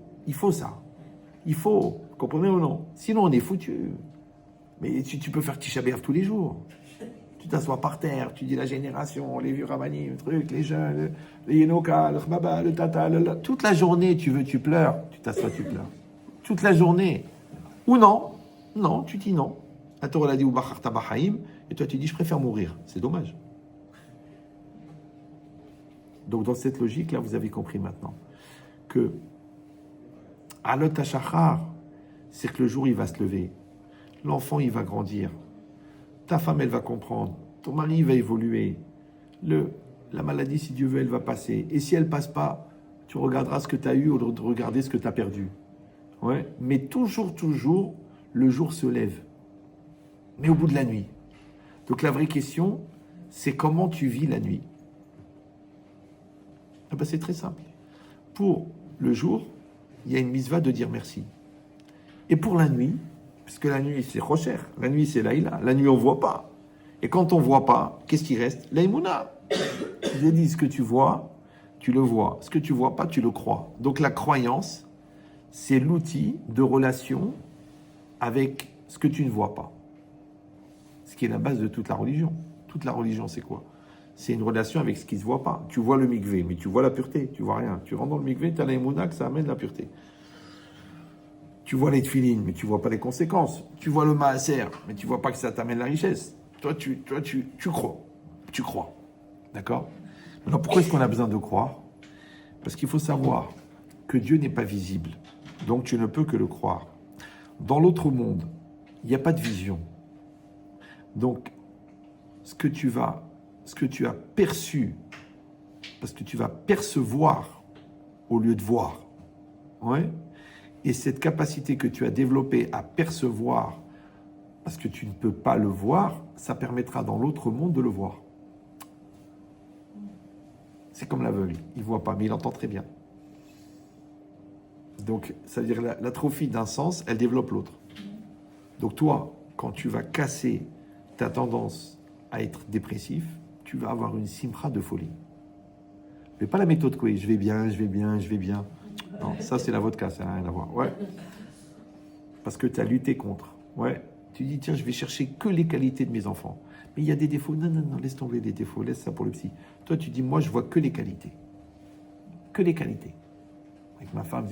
ça. Il faut, comprenez ou non? Sinon, on est foutu. Mais tu peux faire Tisha B'Av tous les jours. Tu t'assois par terre, tu dis la génération, les vieux Ramanim, le truc, les jeunes, le Yenoka, le Khbaba, le Tata, toute la journée, tu pleures. Tu t'assois, tu pleures. Toute la journée. Ou non. Non, tu dis non. La Torah l'a dit, Ubacharta Bahaim, et toi tu dis, je préfère mourir. C'est dommage. Donc dans cette logique-là, vous avez compris maintenant que Alot HaShachar, c'est que le jour il va se lever. L'enfant il va grandir. Ta femme elle va comprendre. Ton mari il va évoluer. La maladie, si Dieu veut, elle va passer. Et si elle passe pas, tu regarderas ce que tu as eu au lieu de regarder ce que tu as perdu. Ouais. Mais toujours, le jour se lève. Mais au bout de la nuit. Donc la vraie question, c'est comment tu vis la nuit. Ah ben c'est très simple. Pour le jour, il y a une mitzvah de dire merci. Et pour la nuit, puisque la nuit c'est rocher, la nuit c'est laïla, la nuit on voit pas. Et quand on voit pas, qu'est-ce qui reste? L'aïmouna. Je dis, ce que tu vois, tu le vois. Ce que tu vois pas, tu le crois. Donc la croyance, c'est l'outil de relation avec ce que tu ne vois pas. Ce qui est la base de toute la religion. Toute la religion, c'est quoi? C'est une relation avec ce qui ne se voit pas. Tu vois le mikvé, mais tu vois la pureté, tu vois rien. Tu rentres dans le mikvé, tu as l'aïmouna que ça amène la pureté. Tu vois les tefilines, mais tu vois pas les conséquences. Tu vois le maaser, mais tu vois pas que ça t'amène la richesse. Toi, tu crois. Tu crois. D'accord? Maintenant, pourquoi est-ce qu'on a besoin de croire? Parce qu'il faut savoir que Dieu n'est pas visible. Donc, tu ne peux que le croire. Dans l'autre monde, il n'y a pas de vision. Donc, ce que tu as perçu Parce que tu vas percevoir au lieu de voir. Ouais. Et cette capacité que tu as développée à percevoir, parce que tu ne peux pas le voir, ça permettra dans l'autre monde de le voir. C'est comme l'aveugle, il ne voit pas, mais il entend très bien. Donc, ça veut dire l'atrophie d'un sens, elle développe l'autre. Donc toi, quand tu vas casser ta tendance à être dépressif, tu vas avoir une simcha de folie. Mais pas la méthode Coué, je vais bien, je vais bien, je vais bien. Non, ça c'est la vodka, ça n'a rien à voir. Ouais. Parce que tu as lutté contre. Ouais. Tu dis, tiens, je vais chercher que les qualités de mes enfants. Mais il y a des défauts. Non, non, non, laisse tomber les défauts, laisse ça pour le psy. Toi, tu dis, moi, je vois que les qualités. Que les qualités. Avec ma femme,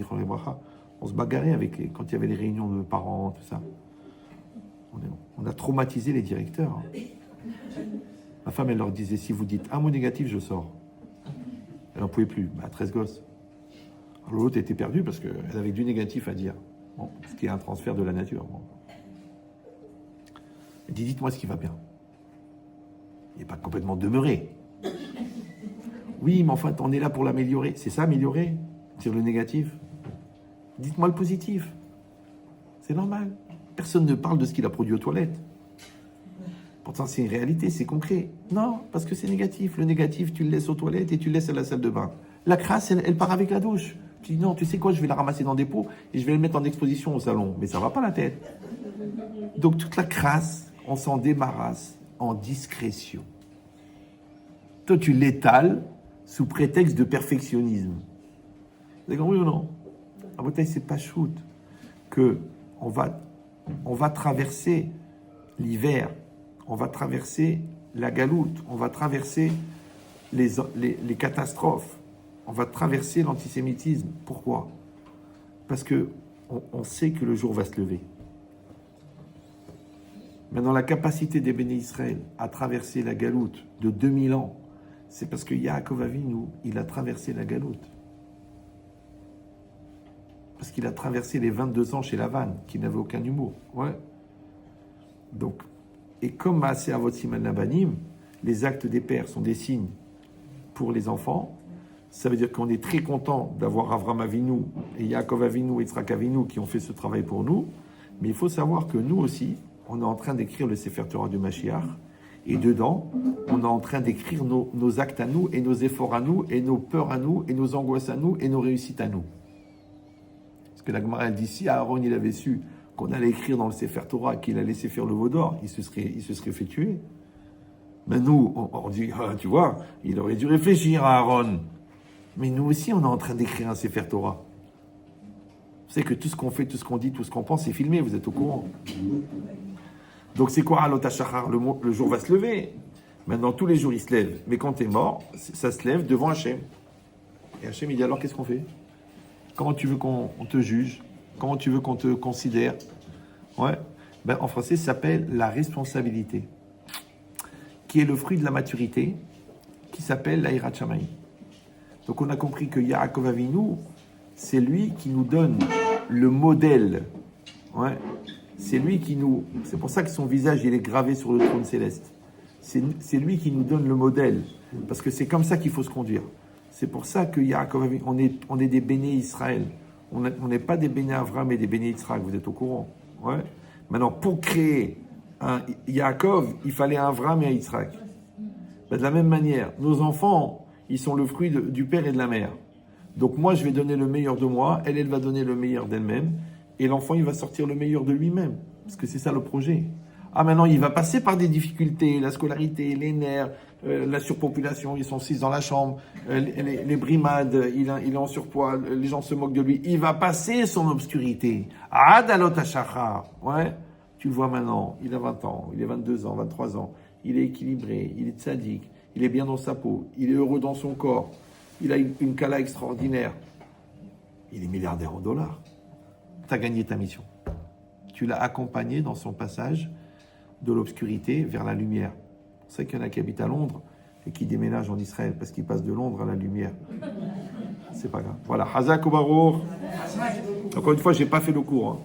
on se bagarrait quand il y avait les réunions de parents, tout ça. On a traumatisé les directeurs. Ma femme, elle leur disait, si vous dites un mot négatif, je sors. Elle n'en pouvait plus. 13 gosses. Alors l'autre était perdue parce qu'elle avait du négatif à dire. Bon, ce qui est un transfert de la nature. Bon. Elle dit, dites-moi ce qui va bien. Il n'est pas complètement demeuré. Oui, mais enfin, on est là pour l'améliorer. C'est ça, améliorer? Sur le négatif? Dites-moi le positif. C'est normal. Personne ne parle de ce qu'il a produit aux toilettes. Pourtant, c'est une réalité, c'est concret. Non, parce que c'est négatif. Le négatif, tu le laisses aux toilettes et tu le laisses à la salle de bain. La crasse, elle part avec la douche. Tu dis non, tu sais quoi, je vais la ramasser dans des pots et je vais le mettre en exposition au salon. Mais ça va pas la tête. Donc, toute la crasse, on s'en débarrasse en discrétion. Toi, tu l'étales sous prétexte de perfectionnisme. Vous avez compris ou non? À votre taille, c'est pas shoot que on va traverser l'hiver, on va traverser la galoute, on va traverser les catastrophes, on va traverser l'antisémitisme. Pourquoi? Parce que on sait que le jour va se lever. Maintenant, la capacité des béné Israël à traverser la galoute de 2000 ans, c'est parce que Yaakov Avinu, il a traversé la galoute. Parce qu'il a traversé les 22 ans chez Lavan, qui n'avait aucun humour. Ouais. Donc, et comme Maaseh Avot Siman Labanim, les actes des pères sont des signes pour les enfants, ça veut dire qu'on est très content d'avoir Avram Avinu et Yaakov Avinu et Yitzhak Avinu qui ont fait ce travail pour nous, mais il faut savoir que nous aussi, on est en train d'écrire le Sefer Torah du Mashiach, et dedans, on est en train d'écrire nos actes à nous, et nos efforts à nous, et nos peurs à nous, et nos angoisses à nous, et nos réussites à nous. Parce que la Gemara dit, si Aaron il avait su qu'on allait écrire dans le Sefer Torah qu'il allait laisser faire le veau d'or, il se serait fait tuer. Mais nous, on dit, ah, tu vois, il aurait dû réfléchir à Aaron. Mais nous aussi, on est en train d'écrire un Sefer Torah. Vous savez que tout ce qu'on fait, tout ce qu'on dit, tout ce qu'on pense, c'est filmé, vous êtes au courant. Donc c'est quoi Alot HaShachar? Le jour va se lever. Maintenant, tous les jours, il se lève. Mais quand tu es mort, ça se lève devant Hachem. Et Hachem, il dit alors, qu'est-ce qu'on fait? Comment tu veux qu'on te juge? Comment tu veux qu'on te considère? Ouais. En français, ça s'appelle la responsabilité, qui est le fruit de la maturité, qui s'appelle la Hirat Shamayim. Donc on a compris que Yaakov Avinu, c'est lui qui nous donne le modèle. Ouais. C'est lui qui nous... C'est pour ça que son visage, il est gravé sur le trône céleste. C'est lui qui nous donne le modèle. Parce que c'est comme ça qu'il faut se conduire. C'est pour ça que Yaakov Avinu, on est des béné Israël. On n'est pas des béné Avram et des béné Yitzhak, vous êtes au courant. Ouais. Maintenant, pour créer un Yaakov, il fallait un Avram et un Yitzhak. De la même manière, nos enfants, ils sont le fruit du père et de la mère. Donc moi, je vais donner le meilleur de moi, elle va donner le meilleur d'elle-même, et l'enfant, il va sortir le meilleur de lui-même. Parce que c'est ça le projet. Ah, maintenant, il va passer par des difficultés, la scolarité, les nerfs, la surpopulation, ils sont 6 dans la chambre, les brimades, il est en surpoids, les gens se moquent de lui. Il va passer son obscurité. Adalot HaShachar. Ouais. Tu le vois maintenant, il a 20 ans, il a 22 ans, 23 ans. Il est équilibré, il est tzaddik, il est bien dans sa peau, il est heureux dans son corps, il a une kala extraordinaire. Il est milliardaire en dollars. Tu as gagné ta mission. Tu l'as accompagné dans son passage de l'obscurité vers la lumière. C'est vrai qu'il y en a qui habitent à Londres et qui déménagent en Israël parce qu'ils passent de Londres à la lumière. C'est pas grave. Voilà. Hazak ou Barour. Encore une fois, j'ai pas fait le cours. Hein.